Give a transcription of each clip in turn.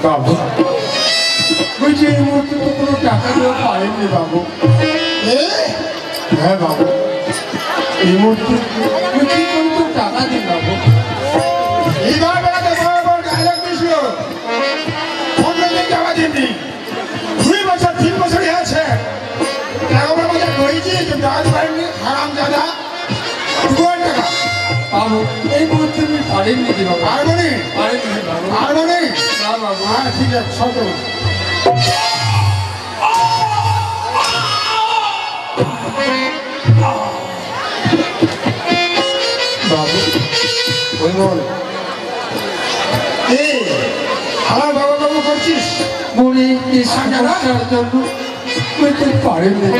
বাবু বলছি এই মুহূর্তে তো কোনো টাকা দেওয়া পারেননি বাবু। হ্যাঁ বাবু এই মুহূর্তে কি করে তো টাকা দিন বাবু। এইবার বেড়াতে ডায়লগ দিছিল দিন টাকা দিননি 2 বছর 3 বছর আছে টাকা বাজার করেছি কিন্তু টাকা দিতে পারেননি হারাম দাদা। টাকা বাবু এই মুহূর্তে আমি পারেননি কি বাবু। আর মনে পারেননি বাবু। আর মনে না বাবু। হ্যাঁ ঠিক আছে সব বাবু ওই বল আমার বাবা বাবু করছিস মনে এই সমস্যার জন্য বলতে পারেননি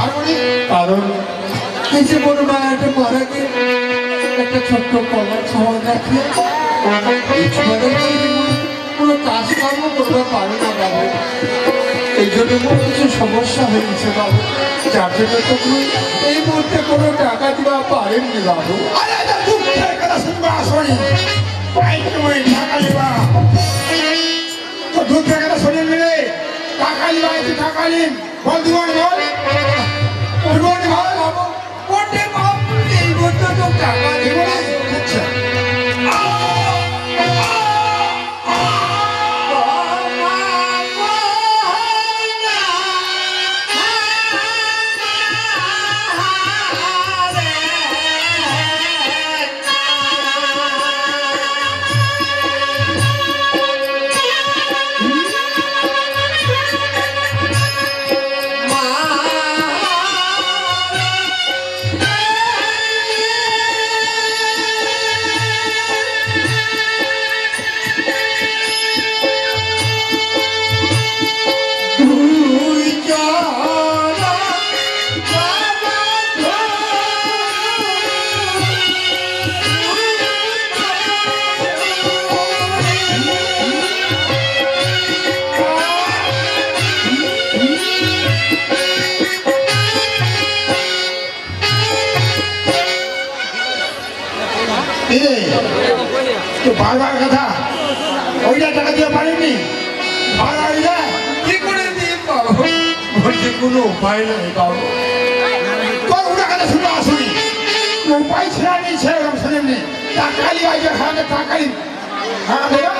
আর মনে কারণ এই যে বড় মায়াটা মারা গিয়ে একটা ছোট্ট কলার খাওয়া রাখে কোনো কাজকর্ম করতে পারে না বাবু। এই জন্য আমার কিছু সমস্যা হয়েছে বাবু, যার জন্য তো এই মুহূর্তে কোনো টাকা দেওয়া পারেননি বাবু। কথা শুনবা শোনি টাকা দিবা তো দূর থেকে কথা শোনেন মিলে টাকা দিবা টাকা নিন বল দিবান বল দিবান বল বাবু কোটে বাবু এই মুহূর্তে তো টাকা দেবো না। আচ্ছা তো বারবার কথা ওইটা টাকা দিয়ে পারেননি বারবার কি করে দিয়ে পাবো বলছে কোনো উপায় নেই বাবু। তোর ওটা কথা শুনতে আসুনি উপায় ছেড়া নেই সেরকম শোনেননি টাকা নিয়ে আইছে খাওয়াতে টাকা নিন হ্যাঁ দাদা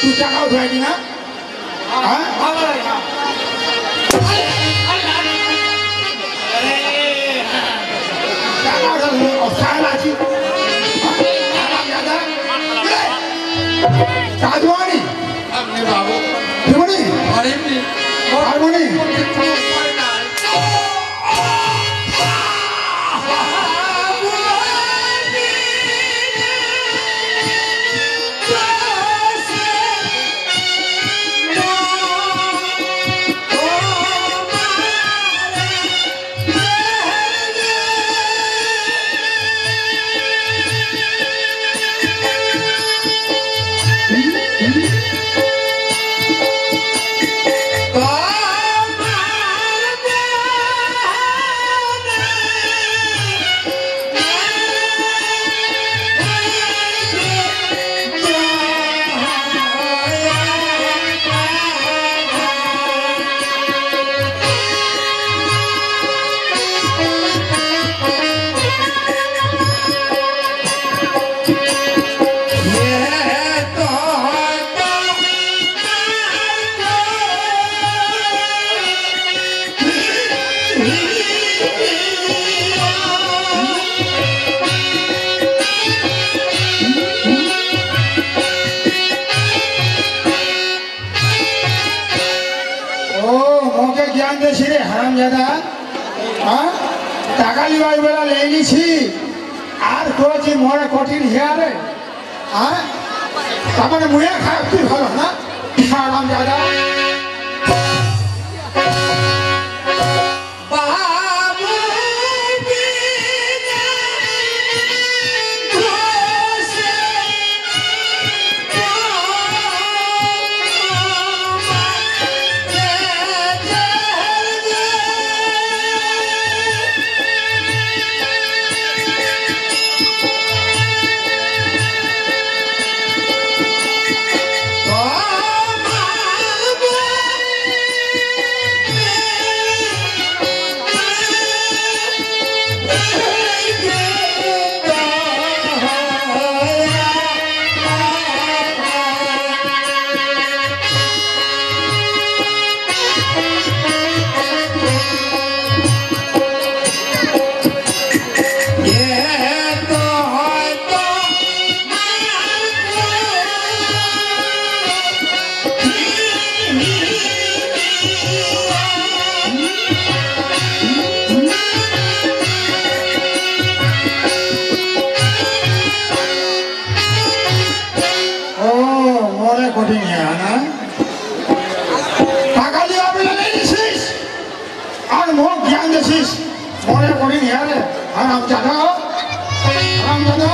তুই টাকা উঠাই দি না টাকা উঠাই আছি টাকা দেওয়ানি বাবু দেবনি পারেননি পারবনি জানতেছি রে হারাম দাদা, হ্যাঁ টাকা লিবার বেলা লেই নিছি আর করেছি মনে কঠিন হিয়ারে, হ্যাঁ তার মানে মুয়ে খারাপ তুই ভালো না হারাম দাদা। মনে করি নিয়ারে হারাম দাদা, হারাম দাদা।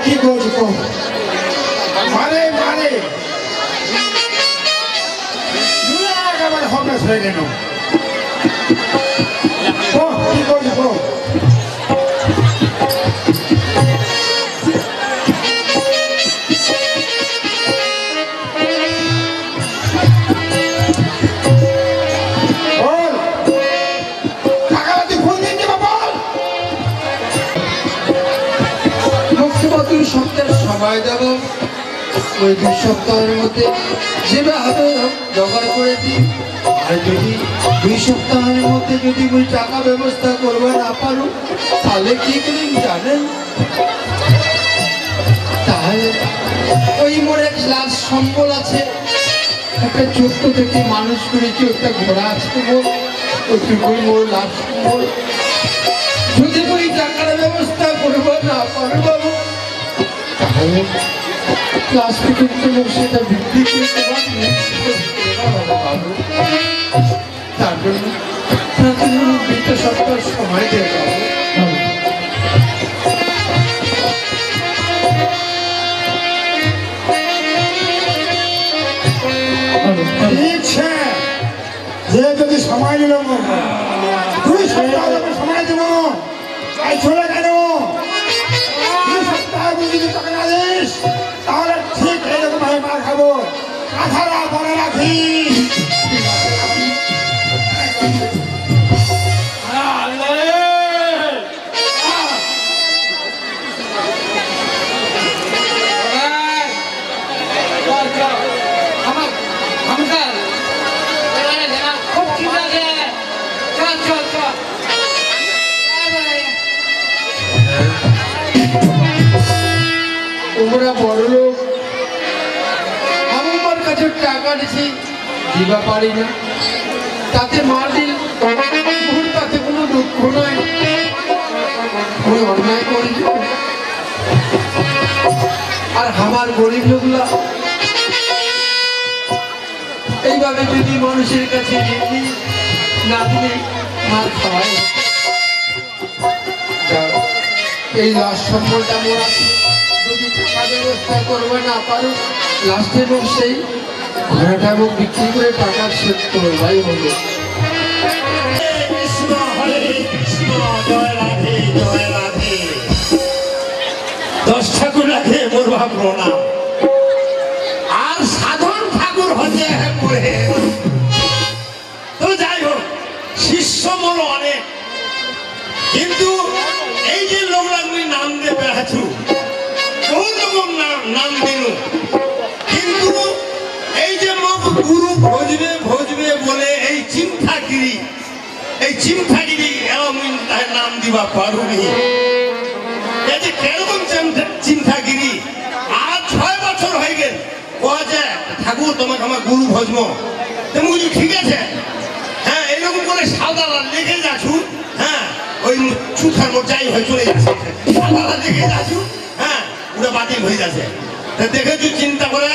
কি করছি মারে মারে একেবারে হতাশ হয়ে গেল। কি করছি সময় দেব, ওই 2 সপ্তাহের মধ্যে যেভাবে জোগাড় করে দিই। আর যদি 2 সপ্তাহের মধ্যে যদি ওই টাকা ব্যবস্থা করবে না পারো তাহলে কি করেন জানেন? তাহলে ওই মোড়ে ক্লাস সম্বল আছে, একটা ছোট্ট থেকে মানুষ করেছি, একটা ঘোড়া আছে ওই মোড় লাভ সম্বল, যদি ওই টাকার ব্যবস্থা করবো না পারো বাবু তাহলে ক্লাস থেকে সেটা বিক্রি করে তার জন্য 2 সপ্তাহ সময় দিয়ে পাবো। যে যদি সময় নিল 2 সপ্তাহ সময় দেব চলে গেল, 2 সপ্তাহ যদি টাকা না দিস তাহলে ঠিক এরকম ভাবে মার খাবো। কথাটা মনে রাখি। তোমরা বড় লোক, আমার কাছে টাকা নিছি দিবা পারি না, তাতে মার দিল তাতে কোনো দুঃখ নয়। ওই অন্যায় করিল। আর আমার গরিব লোকলা এইভাবে যদি মানুষের কাছে এমনি না দিলে মার খাওয়ায়। এই লাশ সম্বলটা মোর আছে, যদি টাকা ব্যবস্থা করবে না পারো লাস্টে এবং সেই ঘোড়াটা এবং বিক্রি করে টাকা শোধ করবাই হবে। কৃষ্ণ হরে কৃষ্ণ, জয় রাধে জয় রাধে। 10 ঠাকুর রাধে মোর ভাব প্রণাম। আর সাধন ঠাকুর হতে পড়ে তো যাই হোক, শিষ্য মোর অনেক, কিন্তু এই যে লোকরা তুমি নাম দিয়ে বেড়াচ্ছু, বহু রকম নাম দিল, কিন্তু এই যে মুখ গুরু ভজবে ভজবে বলে এই চিন্তাগিরি এমন নাম দিবা পারুনি। এই যে কেরকম চিন্তাগিরি, আজ 6 বছর হয়ে গেল যে ঠাকুর তোমাকে আমার গুরু ভজব, তুমি বলছো ঠিক আছে, হ্যাঁ এরকম করে সাদা লেগে যাচ্ছু, হ্যাঁ ওই চুখার মোট যাই হয়ে চলে যাচ্ছে, সাদা লেগে যাচ্ছু, হ্যাঁ ওটা বাতিল হয়ে যাচ্ছে। দেখেছু চিন্তা করে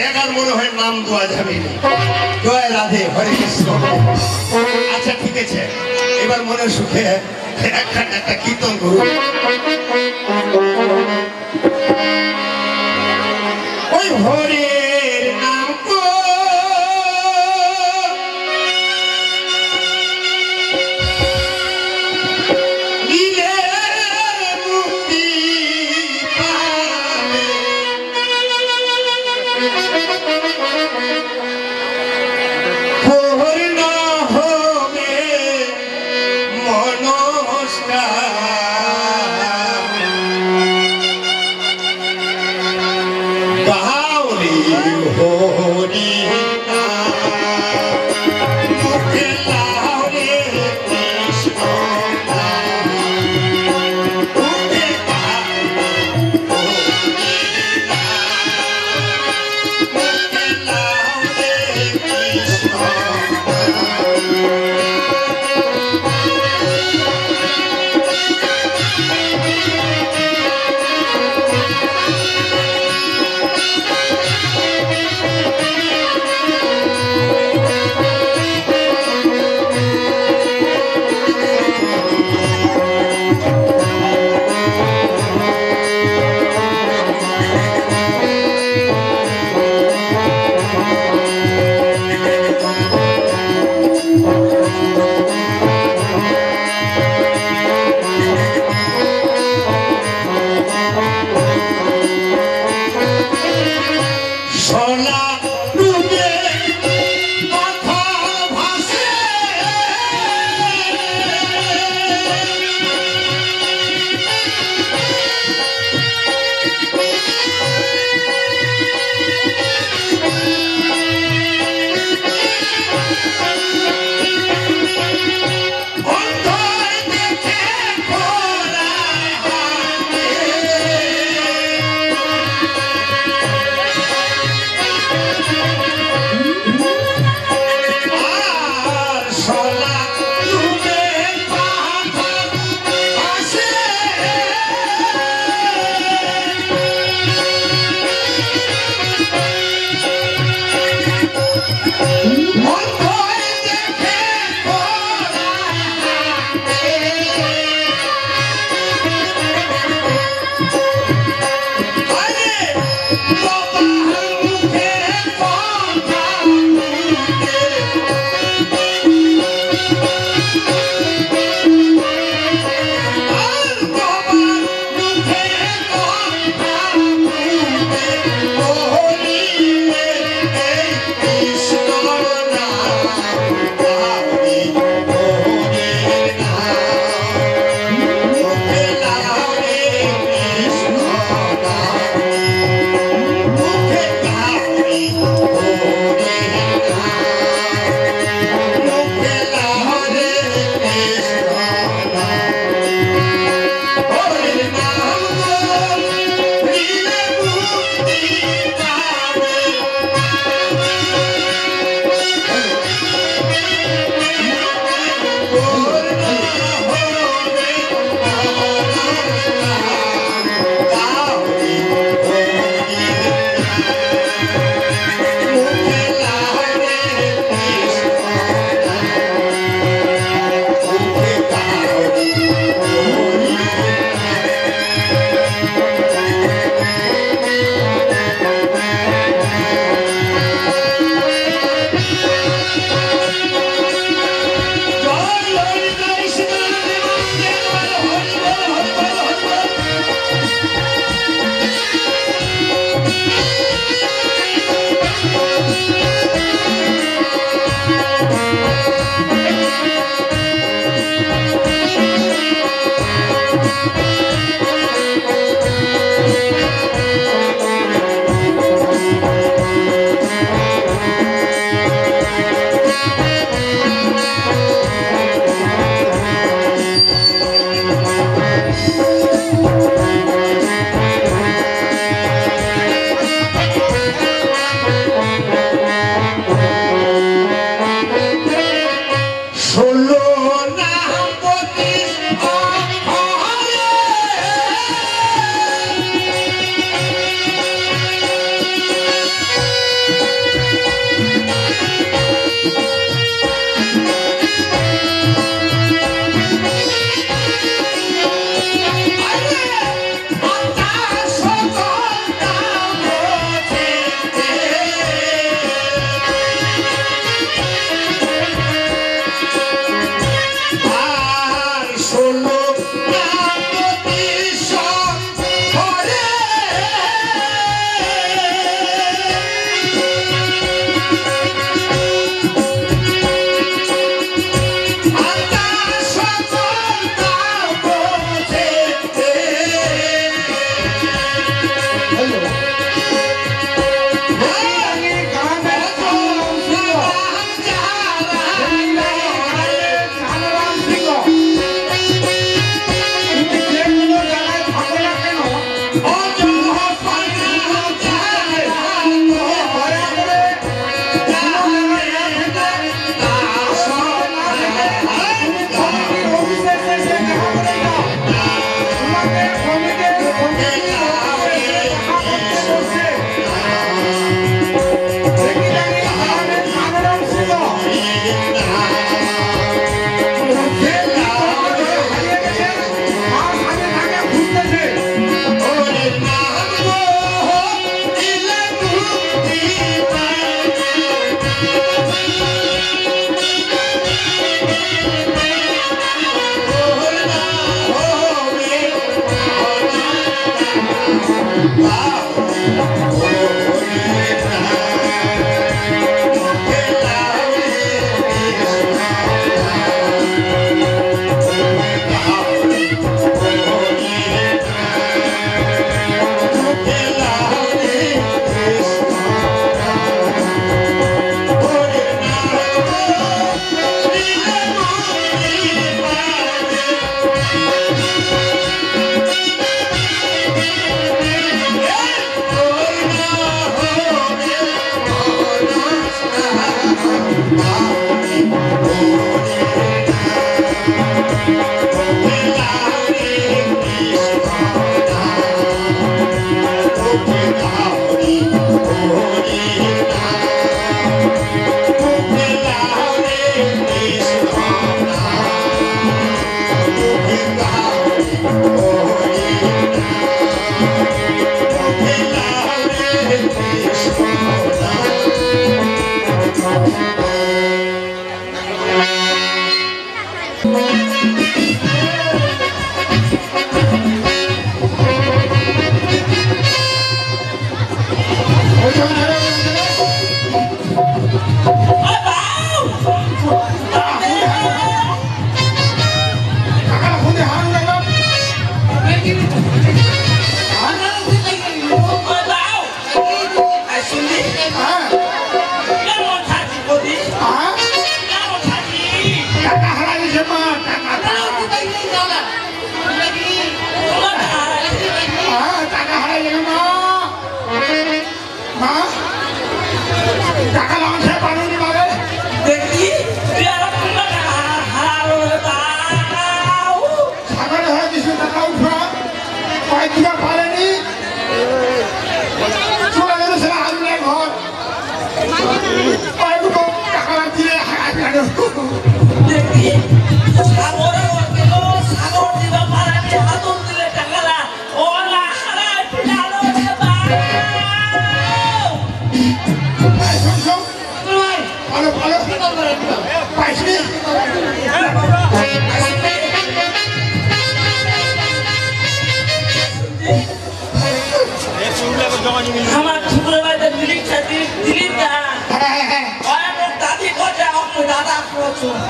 একার মনে হয় নাম দেওয়া যাবে না। জয় রাধে হরে কৃষ্ণ। আচ্ছা ঠিক আছে, এবার মনে সুখে একটা কীর্তন করুন। ওই হরের নাম দিলে মুক্তি পাবে, পূর্ণ হবে মনস্কার।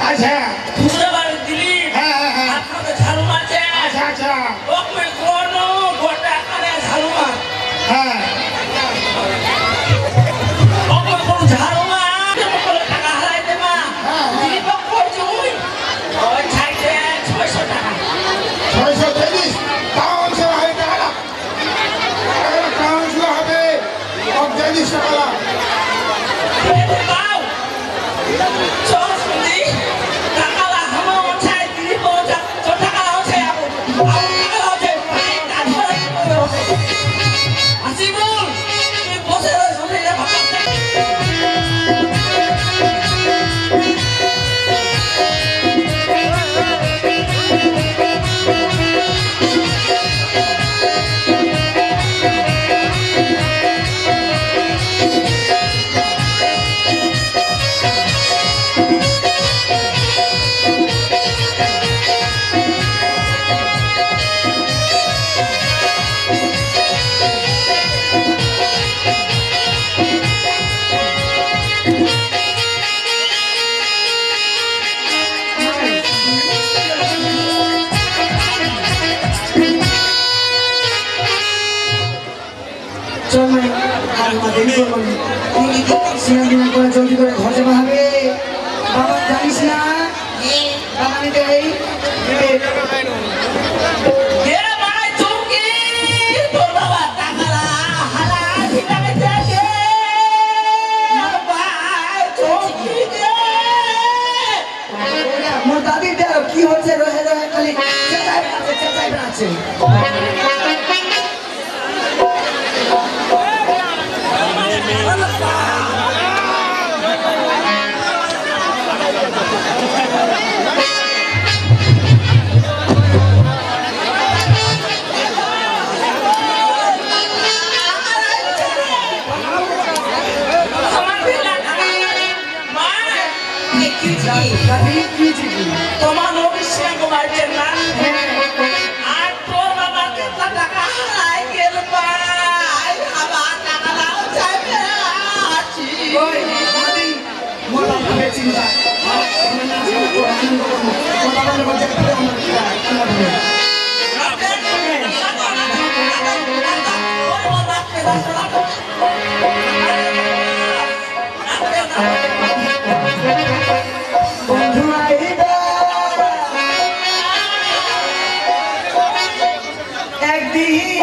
अच्छा স্নান দিনা করে জলদি করে ঘর যাওয়া হবে। বাবা জানিস না বাবা নিতে এই মোর দাদির কি হচ্ছে রহে রহে খালি চেঁচাই বেড়াচ্ছে। তোমার অফিসে ঘুমাইছেন না আর তোর বাবাকে টাকা হারাই গেল ভাই আবার টাকা দাও চাইবে আছি মোর বাবা চিন্তা একদিন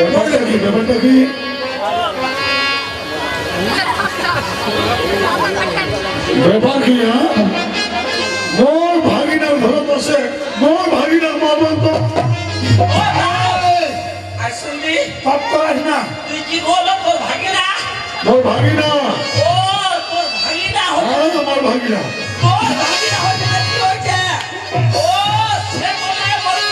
ব্যাপারটা কি ব্যাপার কি মোর ভাগিনার ঘরে বসে মোর ভাগিনার মা বলতো শুনবি পাপ করাস না তুই কি বলো তোর ভাগিনা মোর ভাগিনা ও তোর ভাগিনা আমার ভাগিনা তোর ভাগিনা হচ্ছে না কি হয়েছে ও সে বলে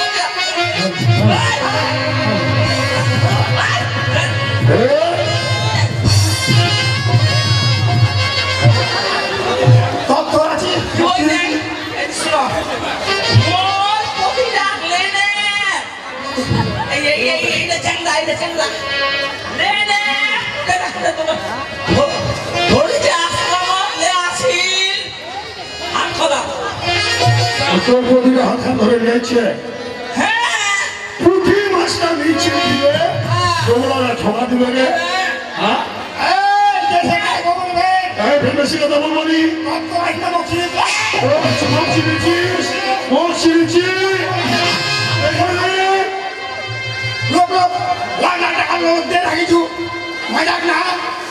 তোর প্রতিটা হাত ধরে নিয়েছে পুঁটি মাছটা নিচে দিলে তোমরা ঠকা দিবে রে বেশি কথা বলবো নি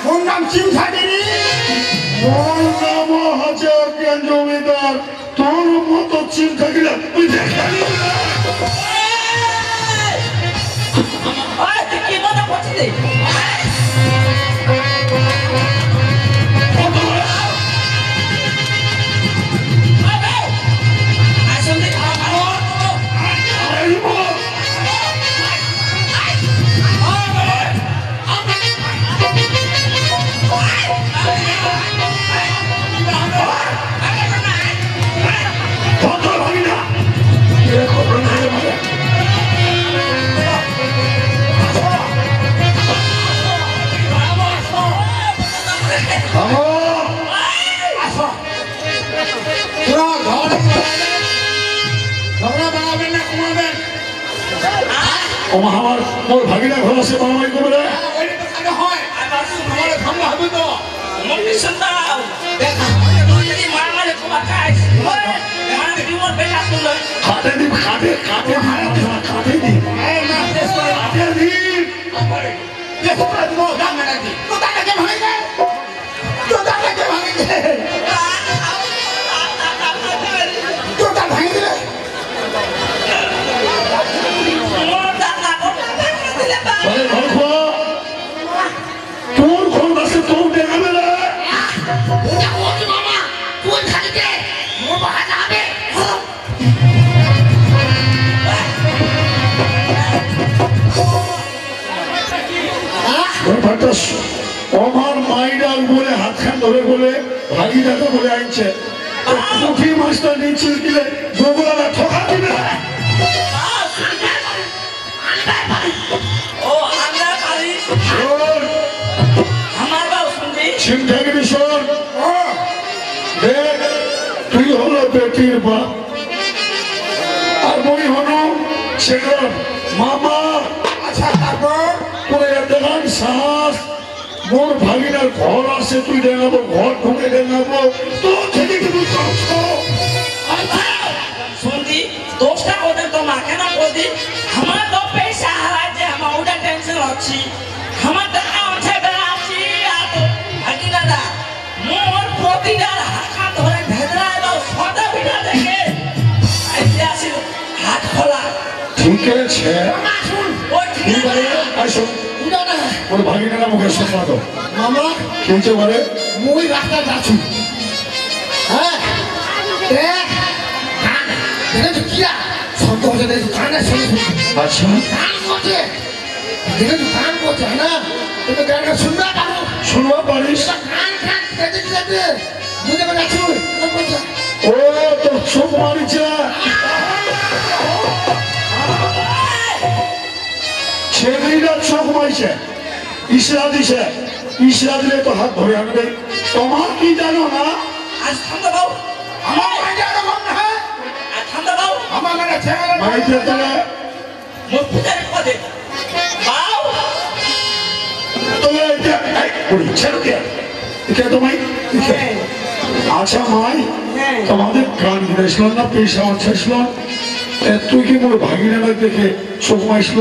মোর নাম চিমছাদিনী মোর নাম হাজার জ্ঞান জমিদার তোর মতো চিন্তা গিলা তুই দেখালি কি মজা করছিস আমার মোর ভাগিনা ঘর আছে মারামারি করবে না খাটে দিব খাটে খাটে খাটে দিব খাটে দিব তোর ঘর আছে তোর দেখাবে না আমার মাইডাল বলে হাতখান ধরে বলে ভাগিদাকে বলে আনছে পুঁটি মাছটা নিচে দিলে গোবরা ঠকা দিবে চিন্তাগিরি শোন দেখ তুই হলো বেটির বাপ আর মই হলো ছেলের মামা আচ্ছা তারপর করে দেখান সাহস মোর ভাগিনার ঘর আছে তুই দেখাবো ঘর ঢুকে দেখাবো তোর থেকে কিন্তু सुनती दोस्ता होते तो माके ना बोलती हमारा तो पैसा हरा जे हम उड़ा टेंशन अच्छी हमारा तो अच्छे बनाची आ तो हकी दादा मोर पोती दादा हाथ धरे भेदरा है तो सोता बिना देखे ऐतिहासिक हाथ खोला ঠিক আছে वो ठीक है আসো ওর ভাগিনারা মুখে শোনা তো মামা কিনছে বলে মুই রাস্তা যাচ্ছি হ্যাঁ দেখেছো কিরা শব্দ হচ্ছে দেখেছো গানটা শুনে আচ্ছা গান করছে দেখেছো গান করছে না তুমি গানটা শুনবে পারো শুনবা পারিস গান গান দেখে কি যাবে বুঝতে পারছি ও তো চোখ মারিছে ছেলেরা চোখ মারিছে ইশরা দিছে ইশরা দিলে তো হাত ধরে আনবে তোমার কি জানো না आज ठंडा बाबू আমার মাইন্ডে আরো কম না হ্যাঁ आज ठंडा बाबू আমার মানে ছেলে মাইতে তাহলে मोर पुजारी को दे बाऊ তোমরা এটা ওই ছেড়ে দে এটা তোমায় আচ্ছা মাই তোমাদের গান গিয়েছিল না পেশা ছিল তুই কি মোর ভাগিনা দেখে চোখ মাইছিল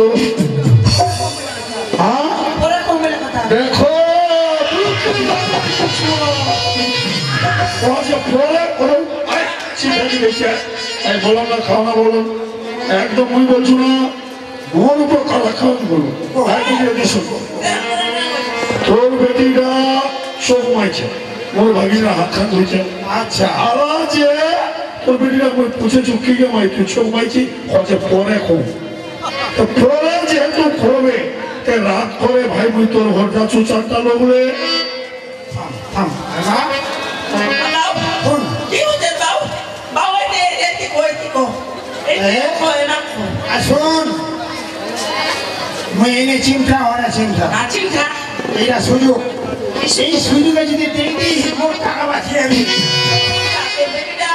যে পরে করো চিন্তা কি দেখছে আমি বললাম না খাও না বলুন একদম মুই বলছো না মোর উপর কথা খাওয়ান বলুন তোর বেটিটা চোখ মাইছে মোর ভাগিনা হাত খান ধুইছে আচ্ছা আওয়াজে তোর বেটিটা পুছে চুক্কি গে মাই তুই চোখ মাইছি হচ্ছে পরে খুব তো পরে যেহেতু করবে তে রাত করে ভাই মুই তোর ঘর যাচ্ছু 4টা লোক রে থাম মা কোন কি হচ্ছে বাবু বাবু এটি কই কি কো এই কই না আসুন মই এনে চিন্তা ওরা চিন্তা না চিন্তা এইটা সুযোগ এই সুযোগে যদি দেখবি মোর টাকা বাঁচিয়ে আমি বেটিটা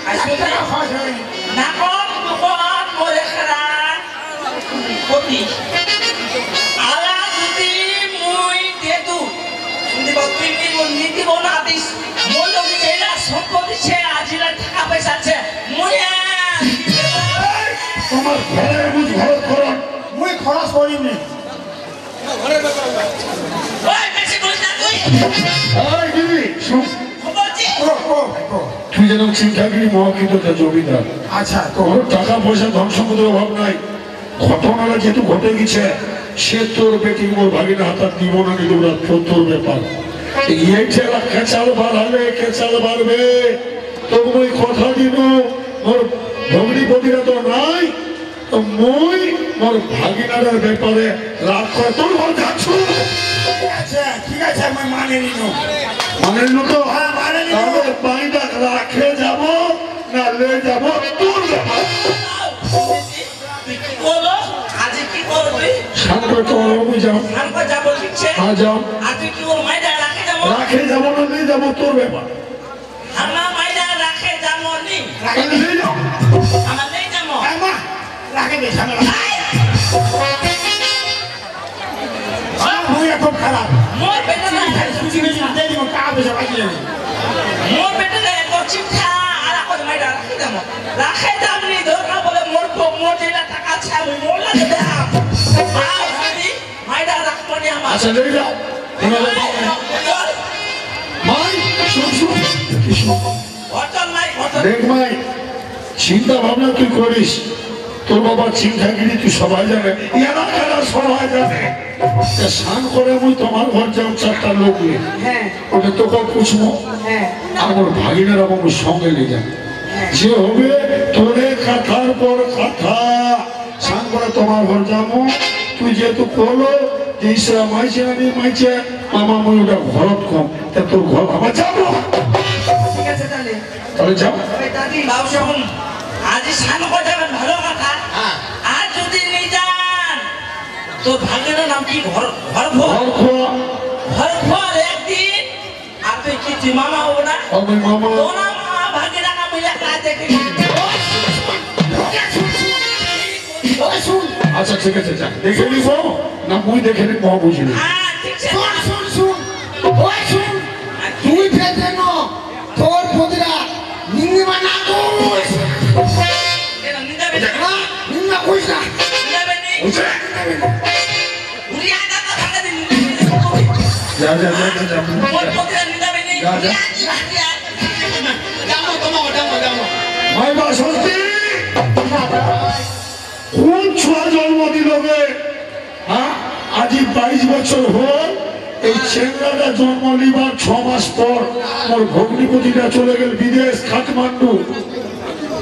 আসলে খরচ হয় না কোন কোন মোরে খারা কতি আলা যদি মুই দেতু যদি বত্রিশ নীতি বনা দিস মোর লোক যেটা সম্পত্তি ছে আজিরা টাকা পয়সা আছে মুই তোমার ঘরের বুঝ ঘর করন মই খরচ করিনি ওই বেশি বলিস না তুই এই দিদি শুন বলছি ও তুই যেন চিন্তাগিরি মহাকৃত জমিদার আচ্ছা তো তোর টাকা পয়সা ধন সম্পদের অভাব নাই ঘটনাটা যেহেতু ঘটে গেছে সে তোর বেটি মোর ভাগিনা হাতার দিব না নিল ওরা তোর ব্যাপার এই ঠেলা কেঁচাল বাড়াবে কেঁচাল বাড়বে তবু ওই কথা দিন মোর ভগ্নিপতিরা তো নাই তো মই মোর ভাগিনার ব্যাপারে রাগ করে তোর ঘর যাচ্ছ আচ্ছা ঠিক আছে আমি মানে নিল মানে তো হ্যাঁ, মানে নিল। তাহলে পানিটা রাখে যাব না লে যাব তোর ব্যাপার তুই কি বলো আজ কি করবি শান্ত তোমার বাবু যাও আমাকে যাবো ঠিকছে হ্যাঁ যাও আর তুই কি ওর মাইদা রাখে যাবো রাখে যাবো না নিয়ে যাবো তোর ব্যাপার আমার মাইদা রাখে যাবো নি তাহলে নিয়ে যাও আমার নেই যাবো মা রাখে দে ঝামেলা মই খুব খারাপ মোর বেটা না সুযোগ দিয়ে দিব টাকা পয়সা বাঁচিয়ে আমি মোর বেটা না এত চিন্তা আর এখন মাইদা রাখে যাবো রাখে যাবো নি দরকার বলে মোর যেটা টাকা আছে আমি মোর লাগে দেখাম মাইদা রাখবো নি আমার আচ্ছা নিয়ে যাও মাই শুন শুন কি শুন অটল নাই অটল দেখ মাই চিন্তা ভাবনা তুই করিস তোর বাবার চিন্তাগিরি তুই সবাই জানে এলাকারা সবাই জানে স্নান করে আমি তোমার ঘর যাও 4টা লোক নিয়ে হ্যাঁ ওটা তোকে পুছবো হ্যাঁ আমার ভাগিনারা আমার সঙ্গে নিয়ে যাবে যে হবে তোরে কাথার পর কাথা স্নান করে তোমার ঘর যাবো তুই যেহেতু করলো যে ইসরা মাইছে আমি মাইছে মামা মই ওটা ঘরত কম তা তোর ঘর আমার যাবো ঠিক আছে তাহলে তাহলে যাও ওই দাদি বাবু শুন আজ স্নান করে যাবেন ভালো কথা আর যদি নিয়ে যান তো ভাগের নাম কি ঘর ঘর ঘর খোয়া ঘর ঘর একদিন আর তুই কি তুই মামা হবো না আমি মামা তো না মামা ভাগের নাম মিলে কাজ দেখে আচ্ছা ঠিক আছে যা দেখে নিব না মুই দেখে নিব বুঝি নি হ্যাঁ ঠিক আছে তুই ফেলতে ন তোর প্রতিরা নিন্দিমা না কইস নিদাবে না নিন্দিমা কইস না নিদাবে নি বুঝছে উড়ি আদা তো ভাগে দিন যা যা যা যা যা মোর পতিরা নিদাবে নি যা, যা। যাবো তোমাকে মাই বাসন্তী কোন ছোঁয়া জন্ম দিল গে হ্যাঁ আজি 22 বছর হল এই ছেলেটা জন্ম নিবার 6 মাস পর মোর ভগ্নিপতিটা চলে গেল বিদেশ কাঠমান্ডু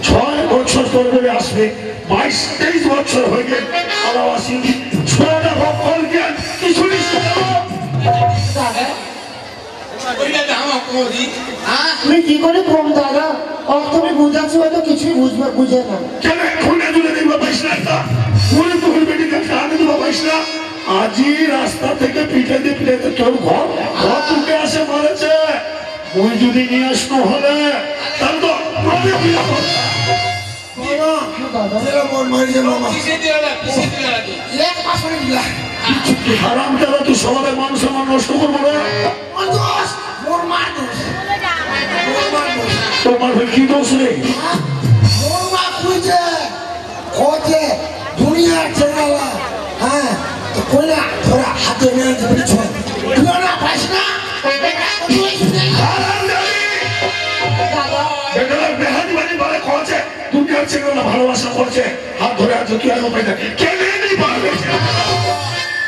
6 বছর পর বলে আসবে 22-23 বছর হয়ে গেল আলাও আসিনি ছোঁয়াটা ভক্কল জ্ঞান কিছু নিশ্চয় তুমি কি করে কম দাদা আর তুমি বুঝাচ্ছো হয়তো কিছুই বুঝে না কেন খুলে তুলে দিব পাইস না তা খুলে তুলে বেটি কানে দিব পাইস না আজি রাস্তা থেকে পিঠে দিয়ে পিঠে তোর ঘর ঘর তুলে আসে মারেছে ওই যদি নিয়ে আসনো হলে তাহলে তো প্রবলেম হয়ে যেত। হারাম তারা তুই সবাই মানুষ আমার নষ্ট করবো না তোমার ভাই কি দোষ রে দুনিয়ার চেনালা হ্যাঁ তো কইলা তোরা হাতে নিয়ে তুই না পাইস না হারাম জানি ভালোবাসা করছে হাত ধরে আছে তুই এখন পাই না কেনে নি পারবে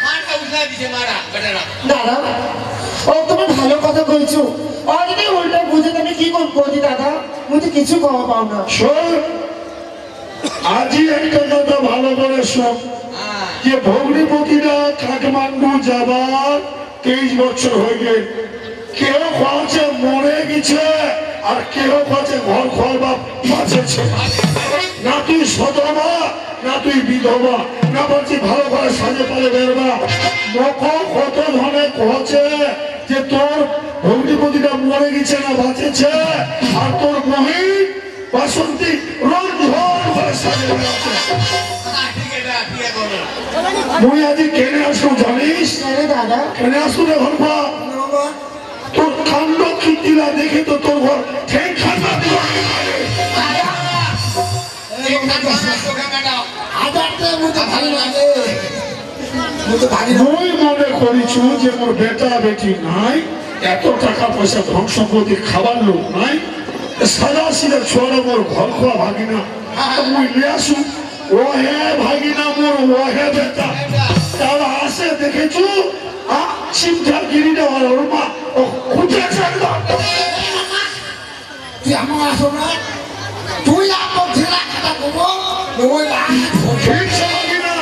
মারটা উঠলা দিছে মারা বেটারা দাদা ও তুমি ভালো কথা কইছো আর যদি উল্টা বুঝে তুমি কি করবো দাদা মুঝে কিছু কওয়া পাও না শোন আজই একটা কথা ভালো করে শোন যে ভগ্নিপতিরা কাঠমান্ডু যাবার 23 বছর হয়ে গেল কেউ বলছে মরে গেছে আর কেউ বলছে ঘর ঘর বাপ বাঁচেছে না তুই সদবা না তুই বিধবা না বলছি ভালো করে সাজে পালে বেরবা কত ধনে কছে যে তোর ভগ্নিপতিটা মরে গেছে না বাঁচেছে আর তোর মহিন বাসন্তী রঞ্জন করে সাজে বেড়াচ্ছে ঠিক আছে ঠিক আছে মুই আজি কেনে আসু জানিস আরে দাদা কেনে আসু রে ঘরবা তোর কাণ্ড কীর্তিরা দেখে তো তোর ঘর ঠেক খানা মুই মনে করিছু যে মোর বেটা বেটি নাই এত টাকা পয়সা ধন সম্পত্তি খাবার লোক নাই সাদা সিধা ছোড়া মোর ঘর খোয়া ভাগিনা মুই লিয়ে আসু ও হে ভাগিনা মোর ও হে বেটা তারা আসে দেখেছু চিন্তা গিরিটা ওর মা ও খুঁজে একদম তুই আমার আসো না তুই আমার ছেলে খাতা করবো ওই ঠিক আছে ভাগিনা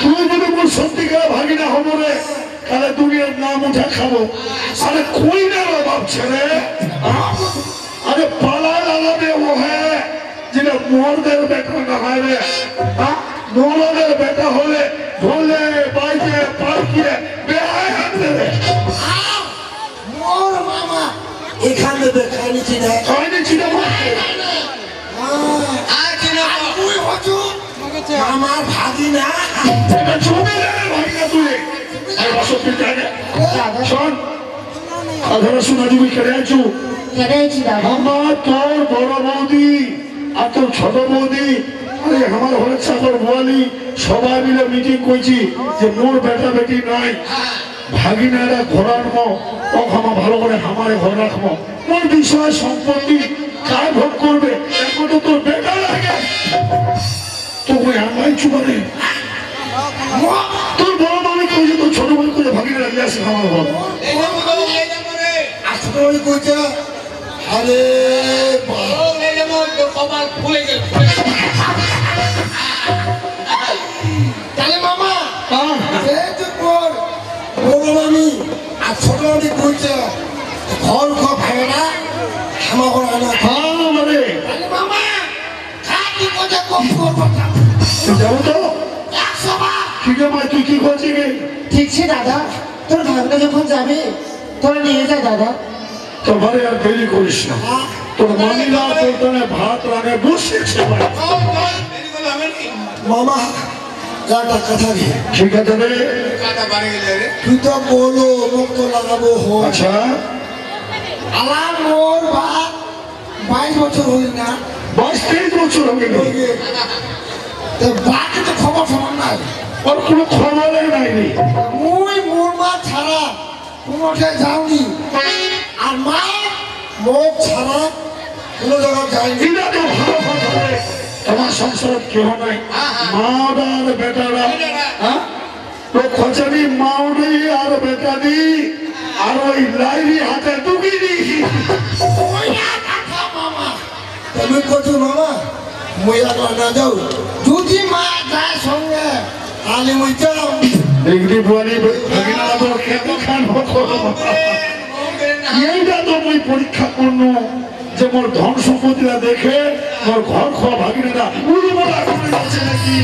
তুই যদি মোর সত্যিকার ভাগিনা হবো রে তাহলে দুনিয়ার নাম উঠে খাবো আরে কই না রে বাপ ছেলে আরে পালা লাগাবে ও হ্যাঁ যেটা মোরদের বেটা না হয় রে মোরদের বেটা হলে ঢোলে বাইকে পার্কিয়ে বেহায় হাঁটবে রে মোর মামা এখানে দেখাই চিনে হয়নি চিনে মারতে আর চিনা তুই হচ্ছু আমার ভাগিনা এটা ছবি রে ভাগিনা তুই আর বাসন্তী জানে শোন আধারা শোনা দিবি কেড়ে আছু কেনেছি দাদা আমার তোর বড় বৌদি আর তোর ছোট বৌদি আরে আমার ঘরের চাকর বোয়ালি সবাই মিলে মিটিং করছি যে মোর বেটা বেটি নাই ভাগিনারা ঘোরার ও ক্ষমা ভালো করে আমারে ঘর রাখবো মোর বিষয় সম্পত্তি কার ভোগ করবে এখন তো তোর বেটা লাগে তুই আমায় চুপারে তোর বড় মামি কইছে তোর ছোট বোন কইছে ভাগিনারা নিয়ে আসে আমার ঘর আসলে ওই কইছে আরে কপাল ফুলে গেল তাহলে মামা যেহেতু তোর বড় মামি আর ছোট মামি কইছে ঘর ঘর ভাঙে না আমার ঘর আনা মানে তাহলে মামা খাটি কথা কম করবো যাবো তো 100 বার ঠিক আছে তুই কি করছিস ঠিক আছে দাদা তোর ভাগনা যখন যাবে তোরা নিয়ে যা দাদা তোমারে আর দেরি করিস না তোর মামিরা তোর তনে ভাত রানে বসেছে মামা গাটা কথা দিয়ে ঠিক আছে রে তুই তো বলো মুক্ত লাগাবো হো আচ্ছা আমার মোর বা 22 বছর হই না 22-23 বছর হয়ে গেল তো বাকি তো খবর সমান নাই ওর কোনো খবরই নাই রে মুই মোর মা ছাড়া কোনোটায় যাওনি আর মা মুখ ছাড়া কোনো জায়গায় যায়নি এটা তো ভালো কথা রে তোমার সংসার কেউ নাই মাওডা আর বেটারা হ্যাঁ তো খচারি মাওডি আর বেটারি আর ওই লাইরি হাতে টুকিনি ওই কথা মামা তুমি কত মামা মুই আর না যাও যদি মা যায় সঙ্গে তাহলে মুই যাও ডিগ্রি বুয়ালি ভাগিনা তো কেমন খান এইটা তো মুই পরীক্ষা করনু যে মোর ধন সম্পত্তিরা দেখে মোর ঘর খাওয়া ভাগিনা উড়বড়া করে যাচ্ছে নাকি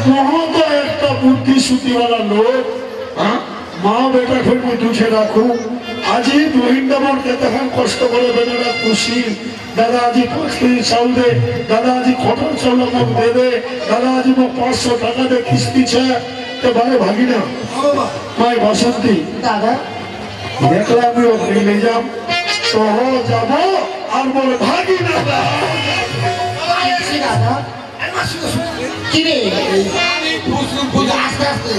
মহত একটা বুদ্ধি সুতিওয়ালা লোক মা বেটা ফের মুই দুঃখে রাখু আজি বহিনটা মোর কেতখান কষ্ট করে বেটাটা খুশি দাদা আজি 5 কেজি চাউল দে দাদা আজি খটর চাউল মোক দে দে দাদা আজি মোক 500 টাকা দে কিস্তিছে তো ভাই ভাগিনা বাবা মাই বাসন্তী দাদা দেখলাম আমি ওখানে নিয়ে যাব তো যাব আর মোর ভাগিনা ঠিক আছে দাদা কি রে আস্তে আস্তে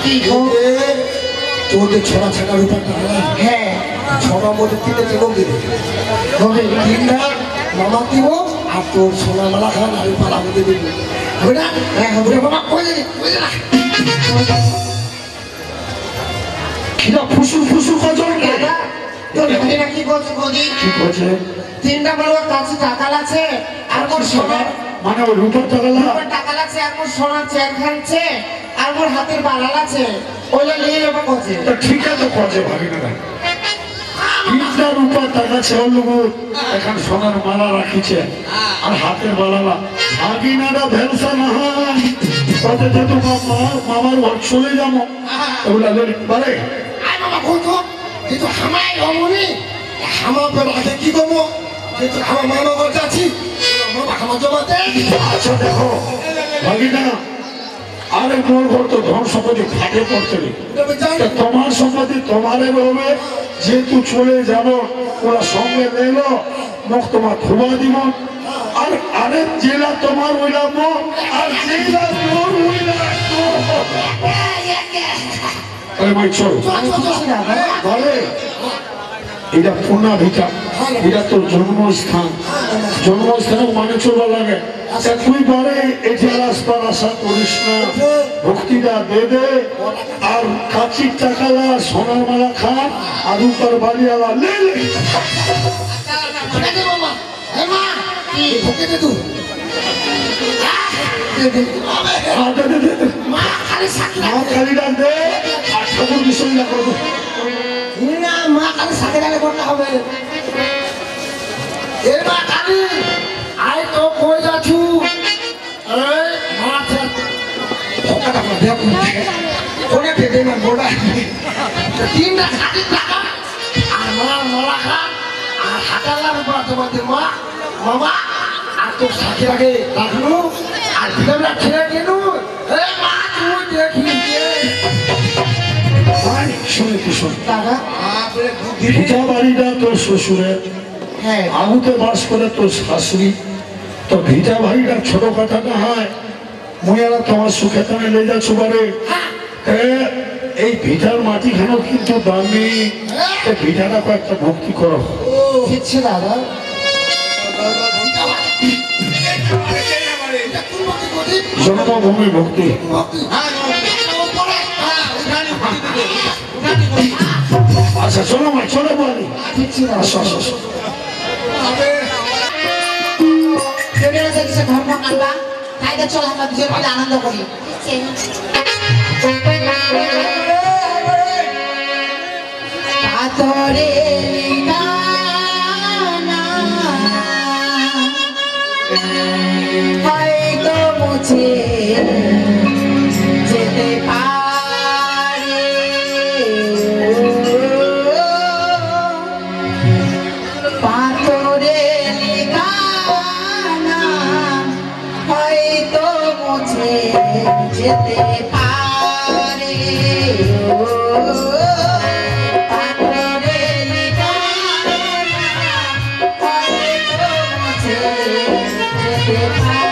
কি গো তোদের ছড়া ছাড়ার ব্যাপারটা হ্যাঁ ছড়ার মধ্যে 3টে জীবন দিবে হবে 3টা মামা দিব আর তোর সোনা মালা খান আমি পালা করে দেবো হবে না? হ্যাঁ, হবে। ওরে বাবা কই যাবি? কই যা না? কিরা ফুসুর ফুসুর কজন রে? দাদা তোর ভাগিনা কি করছে বৌদি? কি করছে? তিনটা বড় কাছে টাকা লাগছে আর মোর সোনার মানে ওই রূপার টাকা না? টাকা লাগছে আর মোর সোনার চেন খাচ্ছে আর মোর হাতের বালা লাগছে ওইটা নিয়ে যাবো করছে। তা ঠিক আছে করছে ভাগিনা না। তিনটা রূপার টাকা ছেড়ে লোক এখন সোনার মালা রাখিছে আর হাতের বালালা ভাগিনারা ভেলসা না হয় কত যে তোমার মামার ঘর চলে যাবো এগুলা বলে আয় বাবা কই তো কিন্তু হামাই রমণী হামা পে রাখে কি করবো কিন্তু আমার মামা ঘর যাচ্ছি মামা হামা জমাতে আচ্ছা দেখো ভাগিনা আরে মোর ঘর তো ধন সম্পত্তি ফাটে পড়ছে রে। আমি জানি তা তোমার সম্পত্তি তোমারে হবে যেহেতু চলে যাব ওরা সঙ্গে এলো মুখ তোমার খুবা দিব আর আরেক জেলা তোমার ওইলা মুখ আর জেলা তোর ওইলা আরে ভাই চলো বলে এটা পুনা ভিটা এটা তোর জন্মস্থান জন্মস্থানে মানে চলবা লাগে তা তুই পারে এটা রাস্তার আশা করিস না ভক্তিটা দে দে আর কাচির টাকালা সোনার মালা খান আর উপর বাড়িওয়ালা লে লে ঠিক আছে মামা হে মা কি ভুকে দে তুই দে দে আর দে দে দে দে। মা খালি সাথে আর কালিটা দে আর ঠাকুর বিসর্জন করবো না মা খালি সাথে গেলে করতে হবে এ মা কালি আয় তো কই যাচ্ছু এই মা ফোকাটা করে দেখ কোনে ফেটে না মোড়া তিনটা খালি টাকা আর মার মালা খা আর হাটালার উপর তোমাদের মা মামা আর তোর সাথে আগে রাখলো আর ভিটামিন খেয়ে গেল এ মা তুই দেখিস ভাই শুনে কি শোন দাদা ভিটা বাড়িটা তোর শ্বশুরের হ্যাঁ আগুতে বাস করে তোর শাশুড়ি তো ভিটা ভাইটা ছোট কথা না হয় মুয়ারা তোমার সুখে তানে লে যাচ্ছ পারে এই ভিটার মাটি খানো কিন্তু দামি এই ভিটাটা কয়েকটা ভক্তি করো দিচ্ছে দাদা জন্মভূমি ভক্তি আচ্ছা চলো মা চলো বলি দিচ্ছি আসো আসো আসো যদি কিছু ধর্ম কাটবা তাই চল আমরা দুজন মিলে আনন্দ করি পাথরে হয়তো মুছে যেতে পারে পাথরে লিখানা হয়তো মুছে যেতে পারে পাথরে লিখানা হয়তো মুছে যেতে পারে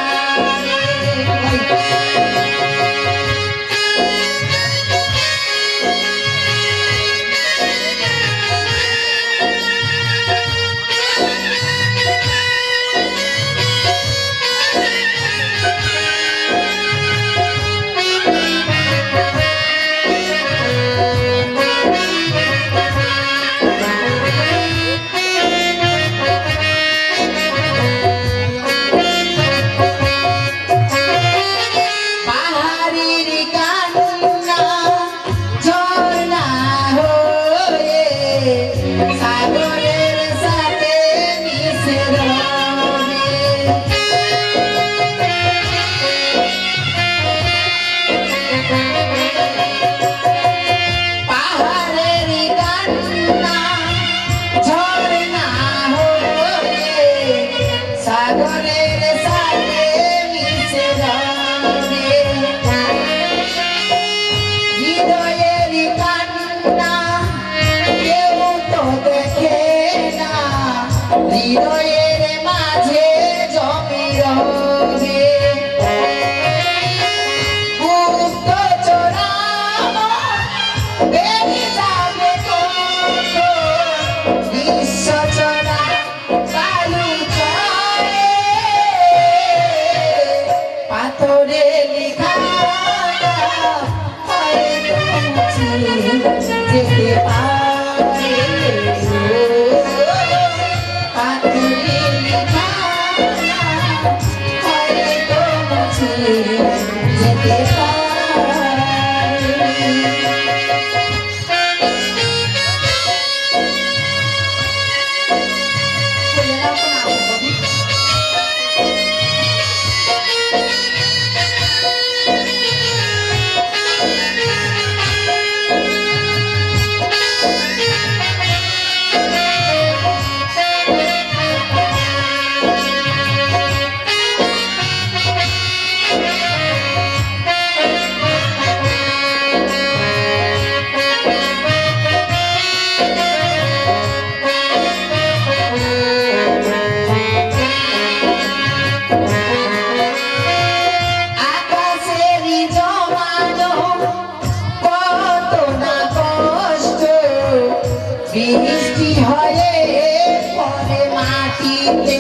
পাহাড়ের কান্না ঝর্ণা হয়ে সাগরের সাথে মিশে রবে পাহাড়ের কান্না ঝর্ণা হয়ে সাগরের সাথে মিশে রবে হৃদয়ের কান্না কেউ তো দেখে না হৃদয়ের মাঝে জমি রবে গুপ্ত চোরাম বেরিয়ে যাবে বিশ্ব চোরা বালু চরে যেতে পারে পাথরে লেখা হয়তো মুছে যেতে পারে। বৃষ্টি হয়ে পরে মাটিতে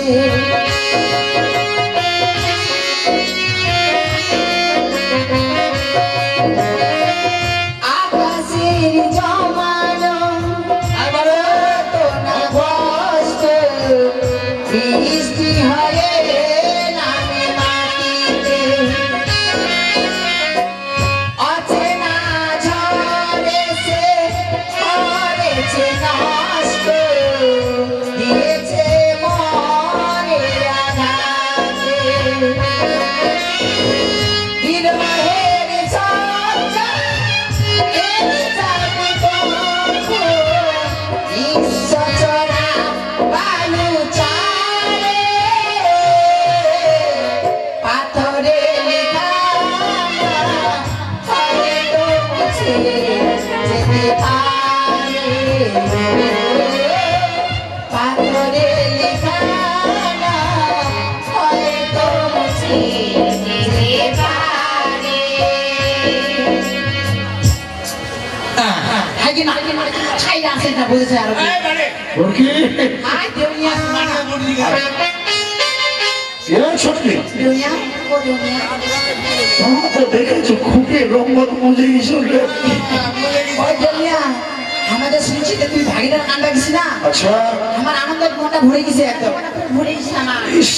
আকাশের জমানো তো না কষ্ট বৃষ্টি হয়ে নামে মাটিতে অচেনা ঝড়ে সে করেছে নষ্ট দিয়েছে মনে আঘাতে বিরহের চর্চা এই যাবে কখন ঈশ্বরচরা বালু চারে পাথরে লেখা হয়তো মুছে যেতে পারে পাথরে লেখা হয়তো মুছে যেতে পারে। আগে না ছাই আছে না বুঝেছে আর এই মানে বলকি আই দেউনিয়া মানে বলি গেল এ সত্যি দেউনিয়া ও দেউনিয়া তোমার তো দেখেছো খুবই রঙ্গত মজে গেছিল ওই দেউনিয়া আমাদের শুনছি যে তুই ভাগিনার কান লাগিস না আচ্ছা আমার আনন্দ মনটা ভরে গেছে একদম ভরে গেছে আমার ইস,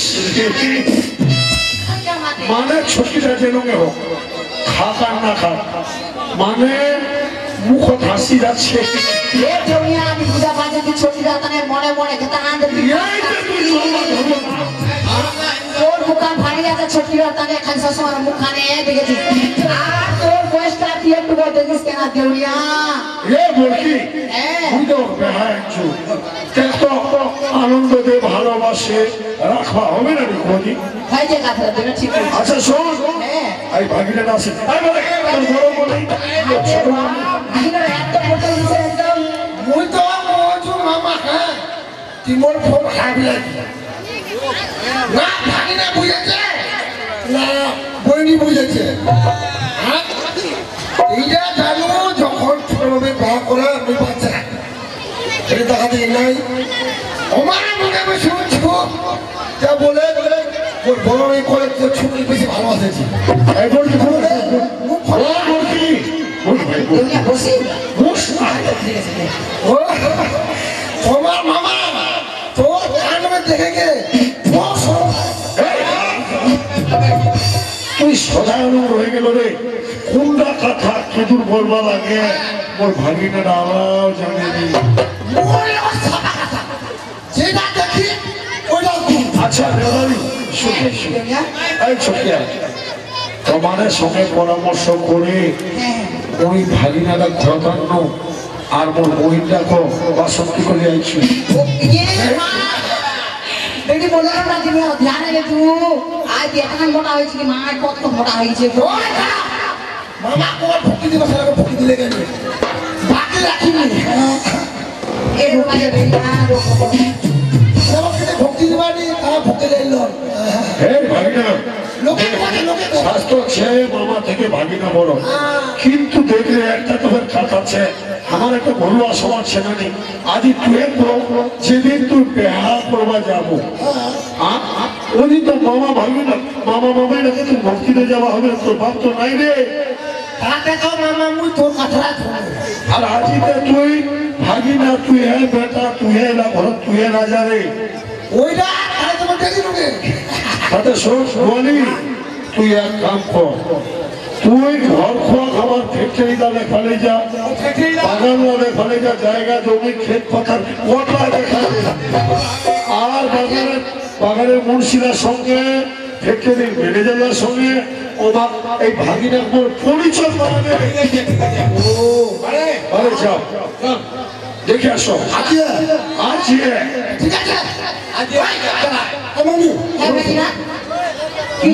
মানে ছুটিটা যেন হোক খাক আর না খাক মানে মুখ হাসি যাচ্ছে এ দেউনিয়া আমি বুঝা পাচ্ছি তুই ছোটি রাতানের মনে মনে খেতে আনন্দ এই যে তুই জন্ম ধর্ম না। তোর মুখান ফাড়ি আছে ছোটি রাতানে খালি সবসময় মুখানে দেখেছি আর তোর বয়সটা তুই একটু বল দেখিস কেন দেউনিয়া এ বলকি হ্যাঁ তুই তো বেহাচ্ছু কত আনন্দ দিয়ে ভালোবাসে রাখা হবে না রে কোনি ভাই যে কথা দেবে ঠিক আছে আচ্ছা শোন হ্যাঁ এই ভাগিনা আছে এই বলে তোর বড় বলে ভাগিনার এত মোটা হয়েছে একদম মুই তো মজু মামা হ্যাঁ তিমর ফোন খাইলে না ভাগি না বুঝেছে না বইনি বুঝেছে হ্যাঁ এইটা জানো যখন ছোটভাবে বিয়ে করে আমি বাচ্চা এটা দেখা দিয়ে নাই আমার মনে আমি শুনছি যা বলে ওর বড় মেয়ে করে তোর ছুটি বেশি ভালোবাসেছি এই বলকি বলে ও বলকি বল ভাই বল দেউনিয়া বসি বস না ঠিক আছে ও তোমার মামা তোর কানমে দেখে গে তুই সদায়ন রয়ে গেল রে কোনটা কথা খেতুর বলবা লাগে মোর ভাগিনা আমরাও জানি নি যেটা দেখি ওইটা আচ্ছা দেওয়ালি শুনে শুনে এই ছোটিয়া তোমাদের সঙ্গে পরামর্শ করে ওই ভাগিনাটা ঘটান্ন আর মোর বইন দেখো বাসন্তী করে আইছি বেটি বলে না তুমি ধ্যান রে তুই আজ এখন মোটা হয়েছে কি মা কত মোটা হয়েছে মামা কোন ভক্তি দিবস লাগে ভক্তি দিলে গেলে বাকি রাখিনি এই রোগা যাবে না আমাকে ভক্তি দিবানি তারা ভক্তি লাইল হে ভাগিনা লোকে কথা লোকে স্বাস্থ্য ছেলে মামা থেকে ভাগিনা বড় কিন্তু দেখলে একটা তোমার খাত আছে আমার একটা ঘরোয়া সমাজ ছেলে নেই আজ তুই যেদিন তুই বেহা করবা যাবো ওদিন তো মামা ভাবি না মামা মামাই নাকি তুই ভক্তিতে যাওয়া হবে তোর বাপ তো নাই রে তাতে তো মামা মুই তোর কথাটা শুনে আর আজিতে তুই ভাগিনা তুই হে বেটা তুই হে না ঘর তুই হে রাজা রে ওইটা তাহলে তোমার দেখি নুকে তাতে শোন বলি তুই এক কাম কর তুই ঘর খোয়া খাবার ফ্যাক্টরি দালে খালে যা বাগান দালে খালে যা জায়গা জমি ক্ষেত পাথার ওটা দেখালে আর বাগানের মুন্সিরার সঙ্গে ফ্যাক্টরির ম্যানেজারের সঙ্গে ওবার এই ভাগিনার পরিচয় করাবে আরে যাও দেখে আসো আছে ঠিক আছে মামি হ্যাঁ ভাগিনা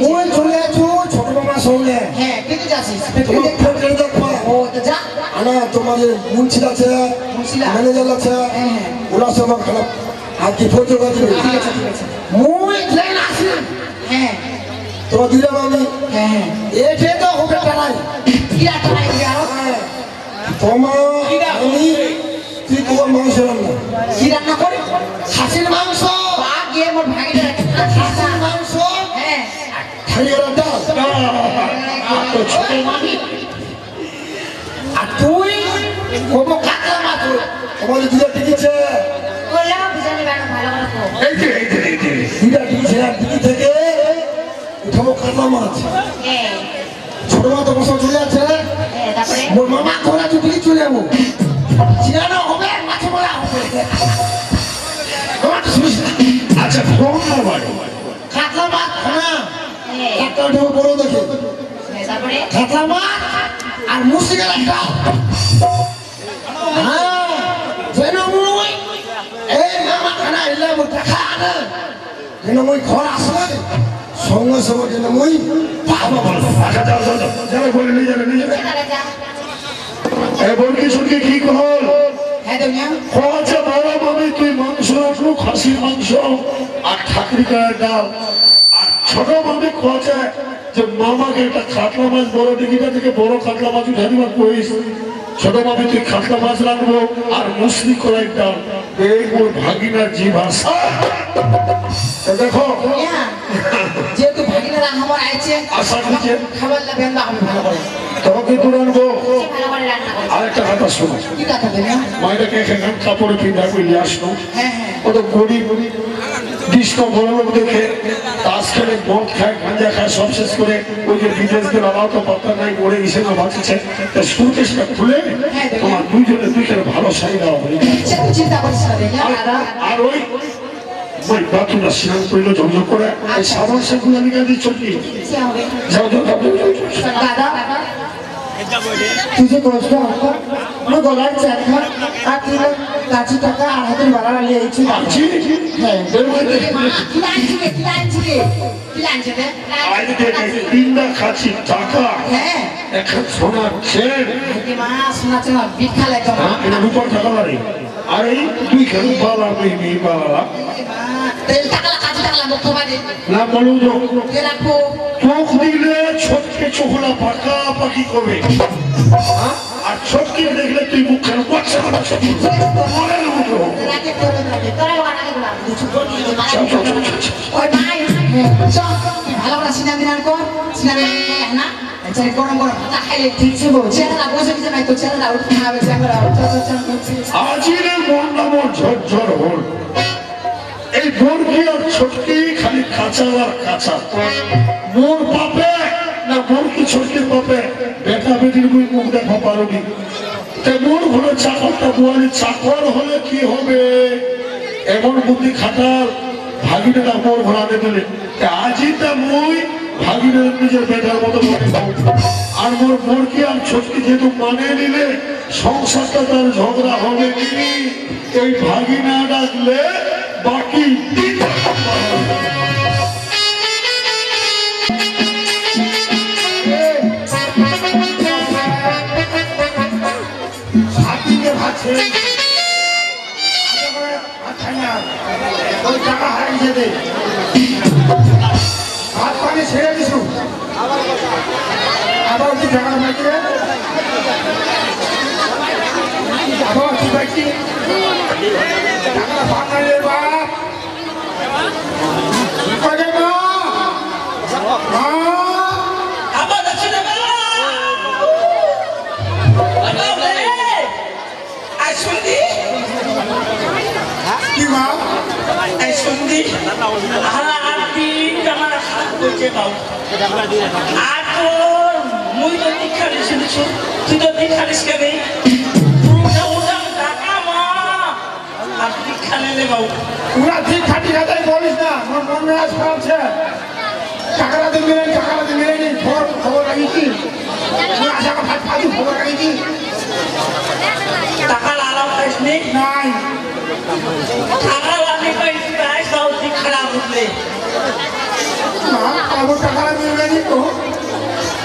মই চলে আছো ছোট মামার সঙ্গে হ্যাঁ কেটে যাচ্ছিস তোমার ফ্যাক্টরি দেখবা ও তো যা আনা তোমাদের মুন্সির আছে মুন্সিরা? ম্যানেজার আছে হ্যাঁ, হ্যাঁ। ওরা সব খারাপ আর কি ফটো আছে ঠিক আছে ঠিক আছে মই ট্রেন আসি হ্যাঁ তোমার দিলে মামি হ্যাঁ হ্যাঁ এটে তো হবে টানাই কিরা টানাই দিবে আরো তোমার আমি তুই তোমার মাংস রান্না কি রান্না করে খাসির মাংস পা গিয়ে মোর ভাগিনা খাসির মাংস হ্যাঁ খালি ওরা ডাল মামি আর তুই কত কাঁচা মাছ তোমাদের দিলে টিকিছে বললাম বিজানি বানো ভালো ভালো এই যে দিদা টিকিছে আর দিদি থেকে উঠাবো কাঁচা মাছ হ্যাঁ ছোট মা তো বসে চলে আছে হ্যাঁ তারপরে মোর মামা কোলা চুটি চলে যাবো চিনানো হবে মাছ বলা হবে আচ্ছা ফোন নাম্বার কাঁচা মাছ হ্যাঁ হ্যাঁ একটা উঠে বড় দেখে তারপরে কাঁচা মাছ আর মুসিকের একটা হ্যাঁ যেন মুই এই মামা খানা এলে মোর দেখা আনে যেন মুই ঘর আসলে সঙ্গে সঙ্গে যেন মুই পাবো আচ্ছা যাও যারা বলে নিয়ে যাবে তাহলে যা এই বলকি শুনকে কি কল হ্যাঁ দুনিয়া খোঁজে বড় মামি তুই মাংস রাখলো খাসির মাংস আর ঠাকুরি গায়ের ডাল আর ছোট মামি খোঁজে যে মামাকে একটা কাতলা মাছ বড় ডিগিটা থেকে বড় কাতলা মাছ উঠে দিবার কইস ছোট মামি তুই কাতলা মাছ রাখবো আর মুসলি করাই ডাল এই মোর ভাগিনার জি ভাষা দেখো দুনিয়া যেহেতু ভাগিনারা আমার আইছে আশা করছে খাবার লাগবেন না আমি ভালো করে তোমাকে দূর আনবো ভালো করে রান্না করে আর একটা কথা শোনো কি কথা দুনিয়া মায়েরাকে এখানে কাপড়ে পিন্ধা করে আসলো হ্যাঁ হ্যাঁ কত গরিব কৃষ্ণ বড় লোক দেখে তাস খেলে মদ খায় গাঁজা খায় সব শেষ করে ওই যে বিদেশ দিয়ে বাবাও তো পাত্তা নাই মরে গেছে না বাঁচছে তা সুরকেশটা খুলে তোমার দুইজনে ভালো শাড়ি দেওয়া হবে সে তুই চিন্তা করিস না দুনিয়া দাদা আর ওই ওই বাথরুমটা স্নান করলো ঝমঝম করে এই সাবান সেগুলো নিয়ে দিয়ে চললি কি হবে যাও যাও যাও, যাও, যাও। দাদা तुझे दोस्त मैं गलार चाखा আর তুই কাছি টাকা আর হাতের বাড়া নিয়ে আইছি আছি হ্যাঁ বের হইতে কি লাইনছিকে আজ থেকে তিনটা খাচ্ছি টাকা হ্যাঁ এখন সোনার চেন কি মা শোনাচ্ছে না বিখা লাগে মা এটা রূপার টাকা লাগে আর এই দুই খেলু বাবা মেয়ে বাবা তেল টাকা কাজে টাকা মুখ বাদে না বলুন তো কে রাখো চোখ দিলে ছোটকে চোখলা পাকা পাকি করবে আর ছোটকে দেখলে তুই মুখ কেন বাচ্চা বাচ্চা মনের মতো রাখে করে রাখে তোরা বানাকে বলা কিছু বলি মা চাও, চাও, চাও, চাও, চাও। ওই ভাই চল ভালো করে সিনেমা দিনার কর সিনেমা না আচ্ছা গরম গরম ভাত খাইলে ঠিক ছিল চেহারা বসে দিতে নাই তো চেহারা উঠে খাবে চেহারা চল চল চল আজিরে মন নামো ঝরঝর হল এই বর্গি আর ছোটকি খালি কাঁচা আর কাঁচা মোর বাপে না বর্গি ছোটকির বাপে বেটা বেটির বই মুখ দেখা পারবি তে মোর ঘরে চাকরটা বুয়ারি চাকর হলে কি হবে এমন বুদ্ধি খাটার ভাগিনেরা মোর ঘোরাতে দিলে আজিটা মই ভাগিনের নিজের বেটার মতো মনে পাবো আর মোর বর্গি আর ছোটকি যেহেতু মানে নিলে সংসারটা তার ঝগড়া হবে কি এই ভাগিনা ডাকলে বাকি হাতিকে ভাবছে ওই টাকা হারিয়েছে দে হাত পানি ছেড়ে দিছু আবার কি টাকা মাইকি রে আবার কি মাইকি টাকা ভাঙাই রে বাপ কবে মা মা আবার দক্ষিণে বেলা মা এই সন্ধি হারা আরতি আমার খারাপ হয়েছে বাবু আর তোর মুই তো দীক্ষা দিয়েছিলিস তুই তো দীক্ষা দিস কেন উঠা উঠা টাকা মা আর দীক্ষা নিলে বাবু পুরা ঠিক খাটি খাতাই বলিস না আমার মন মেজাজ খারাপ আছে টাকাটা দিন মিলেনি খবর রাখিছি আশা ফাঁকি খবর রাখিছি টাকা লালাও খাইস নি নাই টাকা লালি পাইছি প্রায় সব দীক্ষা না উঠলে মা আমার টাকাটা মিলেনি তো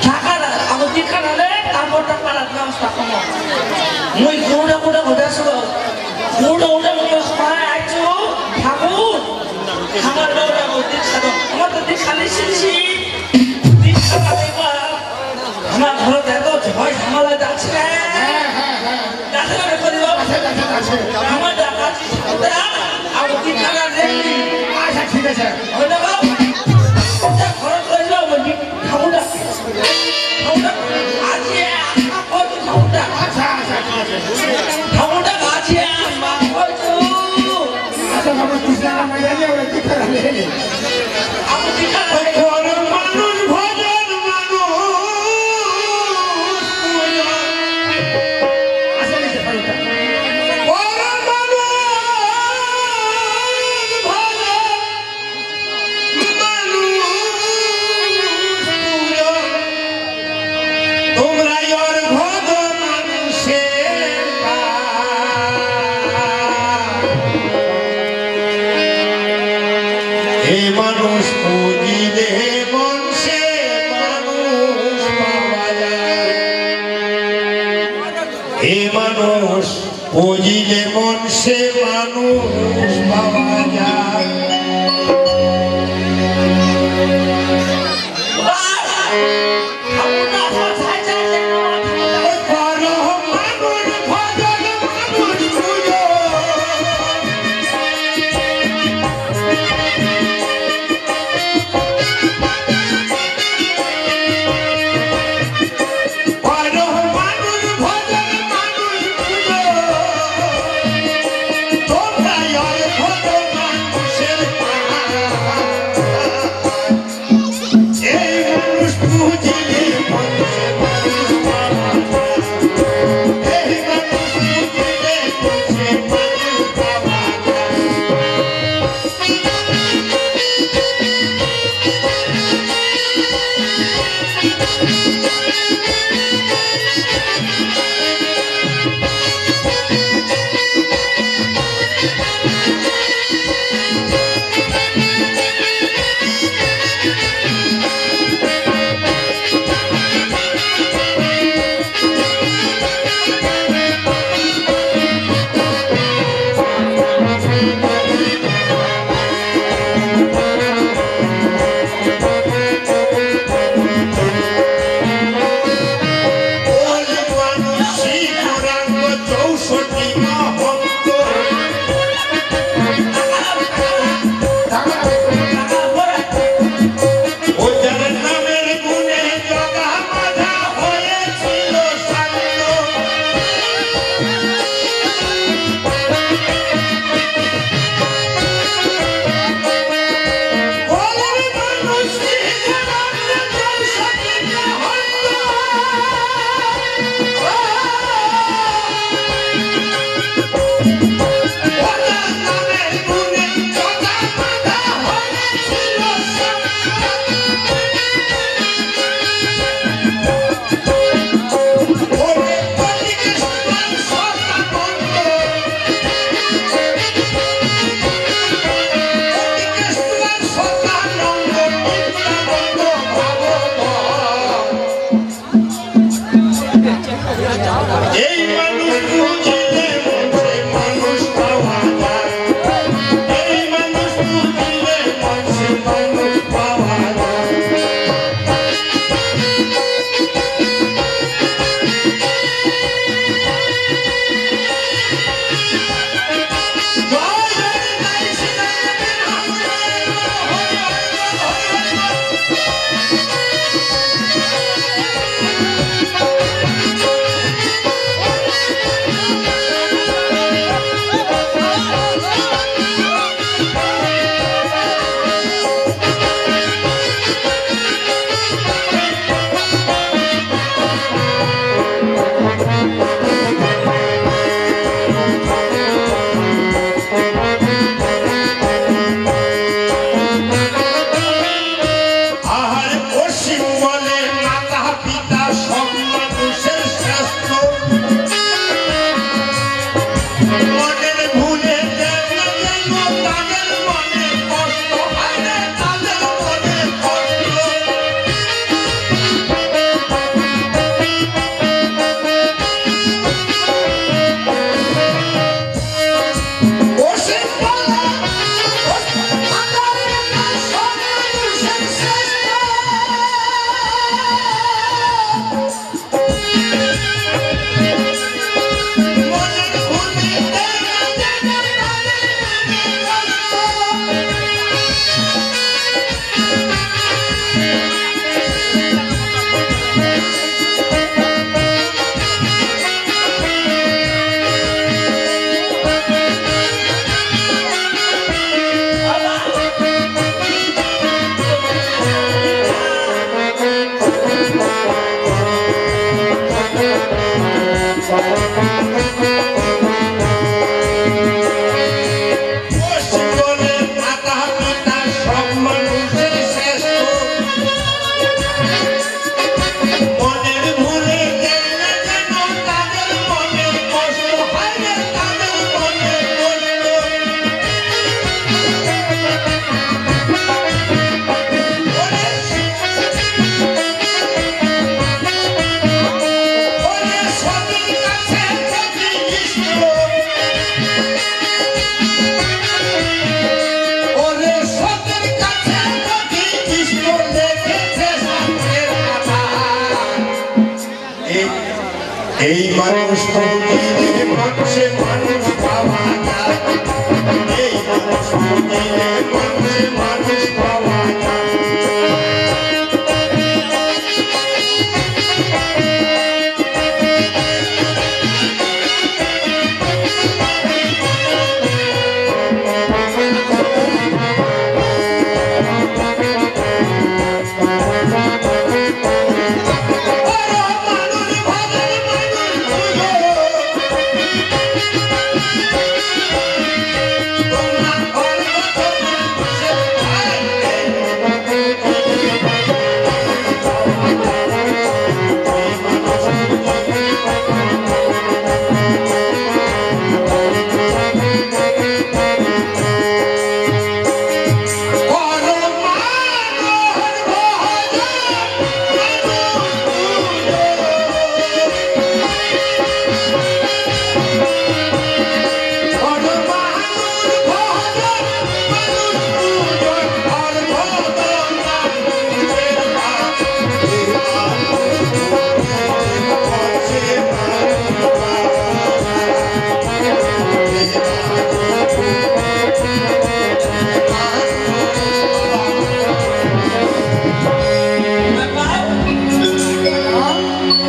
টাকা আমার দীক্ষা নালে তারপর টাকা ব্যবস্থা কমো মুই গোড়া গোড়া ঘটে আসবো গোড়া গোড়া ঘটে আইছো ঠাকুর আমার গোড়া দীক্ষা দাও আমার তো দীক্ষা নিয়েছি দীক্ষা দেবা আমার ঘরে দেখো ঝয় ঝামেলা যাচ্ছে যাচ্ছে না করে দাও আমার টাকা আমার দীক্ষা না দেখি আচ্ছা ঠিক আছে ওই দেখো ঘরে করে যাও ঠাকুরটা আছে ঠাকুরটা আচ্ছা আচ্ছা ঠিক আছে ঠাকুরটা আছে মা কইছো আচ্ছা আমার কৃষ্ণ মাইয়া নিয়ে ওরা দীক্ষা নেই আমি দীক্ষা মানুষ ভজন আসে নিতে পারি তোমরা ওর ভজন মানুষের এ মানুষ পুজিলে মনসে মানুষ পাওয়া যায় এ মানুষ পুজিলে মনসে মানুষ পাওয়া যায় ঠাকুরটা আমার ছাই ছাই এই মানুষ মানুষে মানুষ পাওয়া যায়, এই মানুষ মানুষে মানুষ পাওয়া যায়।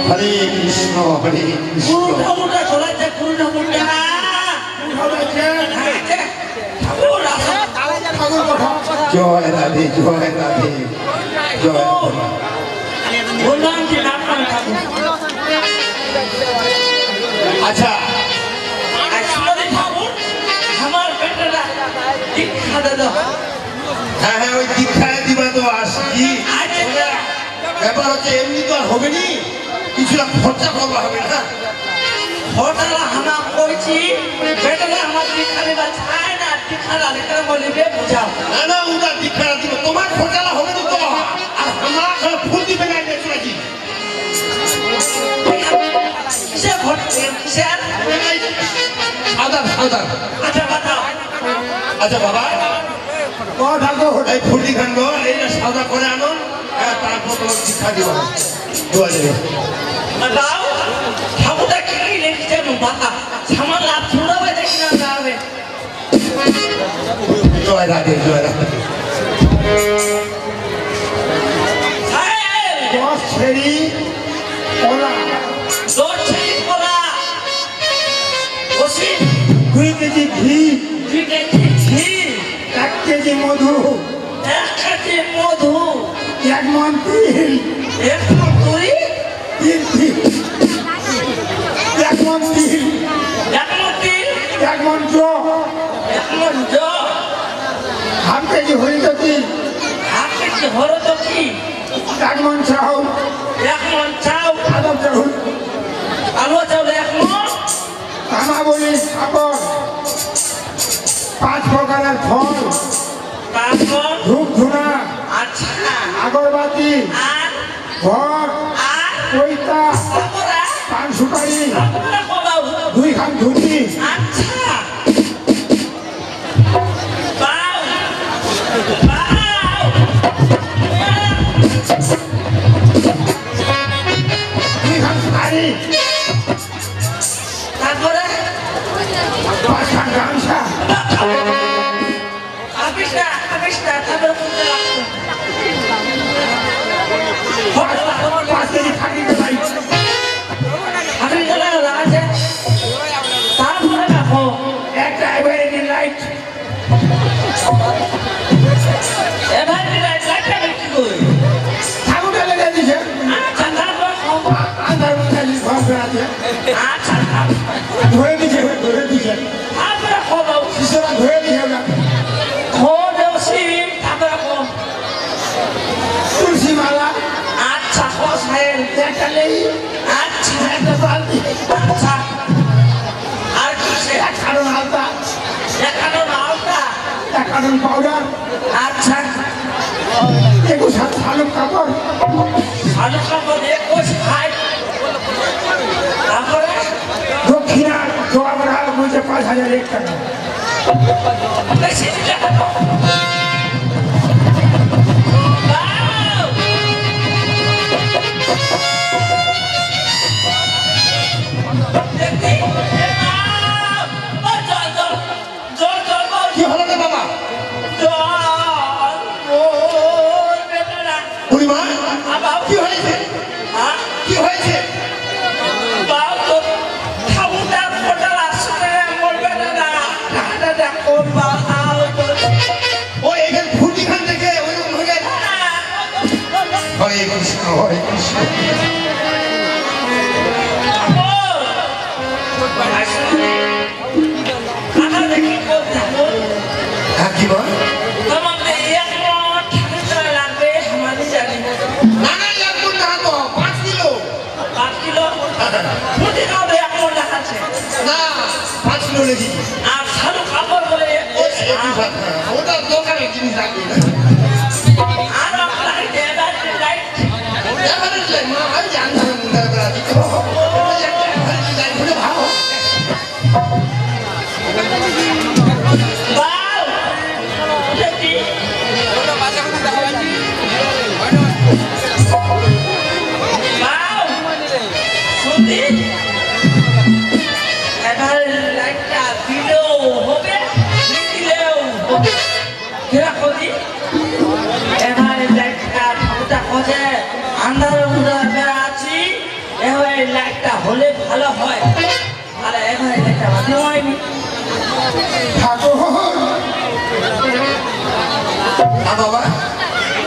হরে কৃষ্ণ হরে কৃষ্ণ। জয় রাধে জয় রাধে জয় আচ্ছা হ্যাঁ হ্যাঁ ওই দীক্ষায় দিবা তো আসছি। ব্যাপার হচ্ছে এমনি তো আর হবে নি, কিছুটা খরচা করবা হবে না। হোটেল হানা করছি বেটালে আমার দীক্ষারে বা ছায় না দীক্ষারা লেখার বলিবে বুঝাও না না ওটা দীক্ষা দিব তোমার খরচালা হবে না তো, আর আমার ফুল দিবে না দেখছো নাকি? কিসে ঘটছে কিসের আদার আদার। আচ্ছা বাতাও আচ্ছা বাবা এই ফুলটি খান গো, এই সাদা করে আনো, তারপর তোমার দীক্ষা দিব দোয়া দেবে। বাতাও ঠাকুরটা কি লিখছে বাতা সামান লাভ ছুড়াবে দেখি না যাবে। জয় রাধে জয় রাধে। দশ ছেড়ি কলা, দশ ছেড়ি কলা, 2 কেজি ঘি, 2 কেজি ঘি, 1 কেজি মধু, 1 কেজি মধু, 1 মণ তিল, 1 মণ তুরি, 1 মণ তিল, 1 মণ তিল, 1 মণ জো, 1 মণ জো, 1/2 কেজি হরিত তিল, 1/2 কেজি হরদ কি, 1 মণ চাউল, 1 মণ চাউল, আলু চাউল, আলু চাউল 1 মণ, কামাবলি সাবন, 5 প্রকারের ফল, 5 মণ, ধূপ ধুনা, আচ্ছা আগরবাতি, আর ঘর, আর পৈতা, আমরা পান সুপারি, আমরা কবাও 2 খান ধুতি, আচ্ছা বাও বাও 2 খান শাড়ি, তারপরে 5 খান গামছা, আবিষ্টা তারপরে কোনটা লাগবে 5 কেজি খাঁটি কলাই, আমি গেলে আছে তারপরে দেখো একটা এভারেডি লাইট, এবার লাইটটা কি করি ঠাকুরটা লেগে দিছে, আচ্ছা তারপর আন্ধার মধ্যে ঘর আছে, আচ্ছা ধরে দিছে তারপরে খবর শিশুরা ধরে দিছে না খোঁজছি তারপরে তুলসী মালা আচ্ছা খোঁজেন একটা নেই আচ্ছা একটা বালতি আচ্ছা আর কি সে এক কারণ আলতা এখানে নাওটা এক কারণ পাউডার আচ্ছা একুশ হাত শালুক কাপড় আলু কাপড় 21 হাত তারপরে দক্ষিণা জোয়া বড়া বলছে 5,001 টাকা বেশি দিলে কত? বাউ! দেখি, এ বাউ! ও জল, জল, জল, জল, জল, কি হলো রে বাবা জল, ও বেটারা, বুড়িমা আবার কি হয়েছে হ্যাঁ? কি হয়েছে বাউ তো ঠাকুরটা ফোটার আসলে মরবে না, টাকাটা কোন বাউ তো ও এখানে ফুটি খান থেকে ওইরকম হয়ে গেছে হরে কৃষ্ণ হরে কৃষ্ণ হ্যাঁ কি বল না না লাগবো না তো 5 কিলো না 5 কিলো লেগে ওটা দোকানের জিনিস রাখবি না এবারে যে মা আমি জানি না মুন্ডা করা দিতে ভালো এবার লাইটটা দিলেও হবে দিলেও হবে কিরকম এবার লাইটটা ঠাকুরটা খোঁজে আন্ধারের মধ্যে আছি এবার লাইটটা হলে ভালো হয় আর এবার লাইটটা বাঁধতে হয়নি ঠাকুর বাবা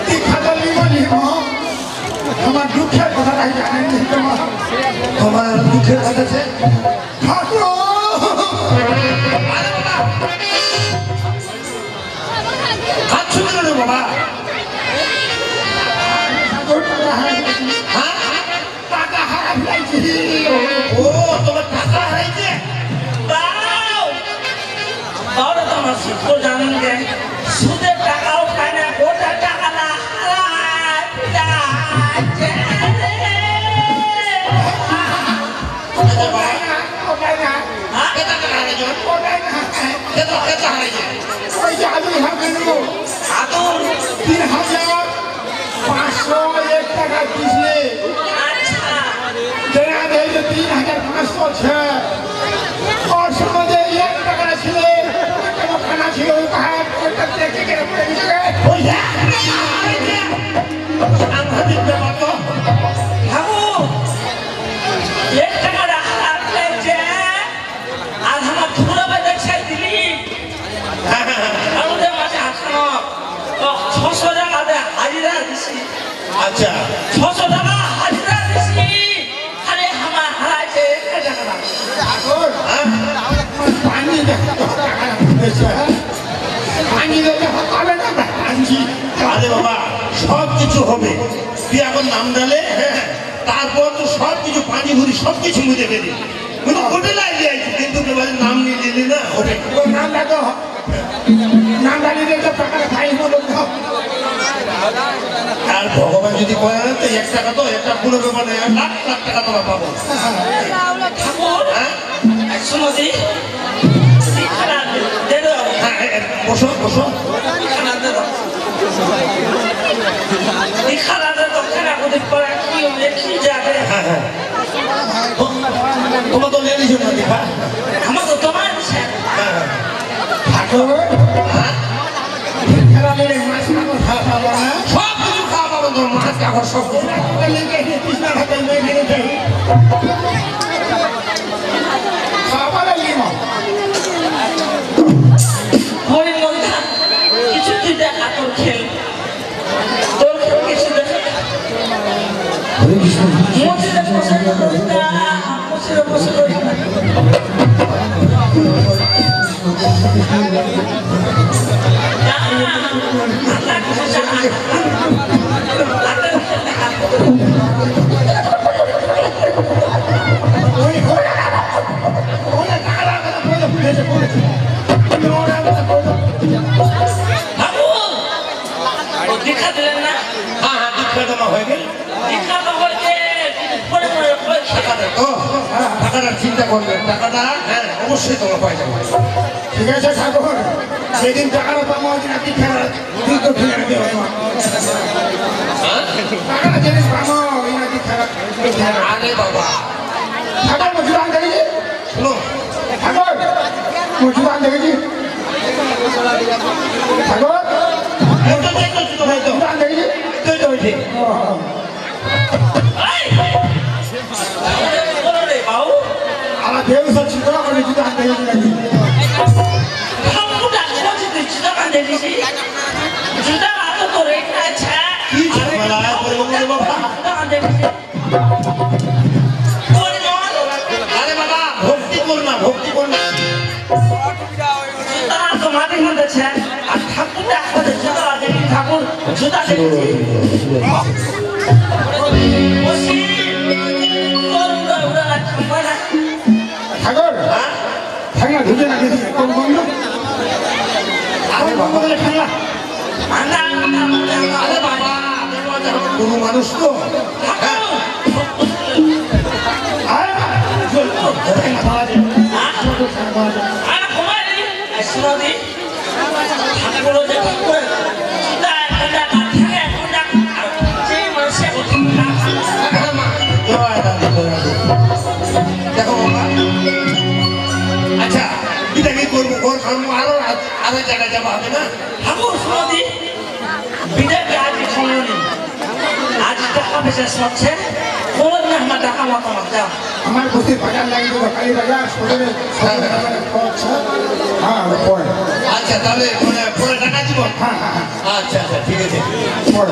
দীক্ষাটা নিব আমার দুঃখের কথাটাই জানেন তোমার দুঃখের কথা আছে ঠাকুর আরে বাবা হাত ছুঁয়ে রে বাবা হ্যাঁ টাকা হারাম লাগছে ও তোমার টাকা হারাইছে বাউ বাউটা তো আমার শিক্ষক জানেন যে সুদের টাকাও খায় না গোটা টাকা না ওটাই না কে টাকা হারাইছে ওটাই না কে টাকা হারাইছে ওই যে আমি ভাবতে নেব আদর 3,501 টাকা দিছিলে আচ্ছা দেয়া দেয় যে 3,500 আছে ওর সমাজে 1 টাকা ছিল খানা ছিল ওটা দেখে গেলে পড়ে গেছে ওই সাংঘাতিক ব্যাপার তো ঠাকুর এক টাকা হাত লাগছে আর আমার ধুলো বাজার ছাই দিলি আমাদের মাঝে হাসানো 600 টাকা হাজিরা দিছি আচ্ছা 600 টাকা হাজিরা দিছি আরে আমার হারাইছে 1 টাকা ঠাকুর পানি দেখো টাকা দিয়েছে পানি দেখে হবে না পানি আরে বাবা সব কিছু হবে তুই এখন নাম ডালে তারপর তো সব কিছু পানি ভরি সব কিছু মুঝে গেলি কিন্তু হোটেলে আইলে কিন্তু এবারে নাম নিয়ে নিলি না হবে ও নাম ডাকো নাম ডালি দেখে টাকা খাই হলো আর ভগবান যদি কয় না তো 1 টাকা তো এটা কোনো ব্যাপার নেই লাখ লাখ টাকা তোরা পাবো ঠাকুর হ্যাঁ শোনো দি দে দাও হ্যাঁ বসো বসো খানা দে দাও খানা দে দাও খানা কোথায় পড়া কি দেখি যাবে হ্যাঁ হ্যাঁ তোমার তো লেলিস না দেখা আমার তো তোমার ইচ্ছা হ্যাঁ হ্যাঁ ঠাকুর খেলা মেরে মাছ মাংস খাওয়া পাবো না সব কিছু খাওয়া পাবো তোমার মাছ কাপড় সব কিছু কৃষ্ণা হাতে মেরে দেয় খাওয়া পাবে লিমো হরি মন্থা কিছু তুই দেখা তোর খেল তোর খেল কিছু দেখা মসজিদে বসে মসজিদে বসে দীক্ষা দিলেন না? হ্যাঁ হ্যাঁ দীক্ষা দেওয়া হয়ে গেল। দীক্ষা তো হয়েছে, পরে পরে হয়েছে। টাকাটা তো টাকাটার চিন্তা করবেন, টাকাটা হ্যাঁ অবশ্যই তোমরা পাই যাবে। ঠিক আছে ঠাকুর, সেদিন টাকাটা পাবো ওদিন আপনি ফেরা ঠিক তো ফেরা দেবো টাকাটা যেদিন পাবো ওই নাকি ফেরা আরে বাবা ঠাকুর মজুদান দেখেছি শোনো, ঠাকুর মজুদান দেখেছি ঠাকুর এই তো দেখো তো, এই তো, মজুদান দেখেছি এই তো, এই তো। এই! বলো রে বাবু, আমার ব্যবসা ছিল আমার মজুদান দেখেছি নাকি ঠাকুরটা খোঁজ দিচ্ছি, টাকা দেখেছি। জুতা হাতে করে আছে। কি ঝামেলা করবো রে বাবা? টাকা দেখেছি। ওরে নয়, আরে বাবা ভক্তি কর না, ভক্তি কর না। জুতা তো মাটি মধ্যে আর ঠাকুরটা খোঁজে জুতা দেখি, ঠাকুর জুতা দেখেছি। বসি, করুন তো ওরা ঠাকুর না। ঠাকুর হ্যাঁ? ঠাকুর ধুতে না দেখি কোন বন্ধু আরে বাবা, ঠাকুর আন্দা, আন্দা, আন্দা, আরে বাবা, কোনো মানুষ তো হ্যাঁ আরে ধরে না পাওয়া যায় আরে কুমারী, শুনোদি, ঠাকুর যে ঠাকুর, জুতা একটা থাকে, একটা সেই মানুষে হ্যাঁ, মা, জয় দাদা, জয় দাদা। দেখো বাবা, আচ্ছা এটা কি করবো, ঘর খাবো, আরো জায়গায় যাবো হবে না? ঠাকুর শুনোদি, বিদেশে আজ শুনোনি, আজ টাকা পয়সা সচ্ছে, কোন না আমার টাকা মতো যাও। আমার বস্তির বাজার লাগিয়ে দেবো কালী বাজার শরীরে হ্যাঁ পরে আচ্ছা তাহলে পরে টাকা দিব। হ্যাঁ হ্যাঁ আচ্ছা আচ্ছা ঠিক আছে। পরে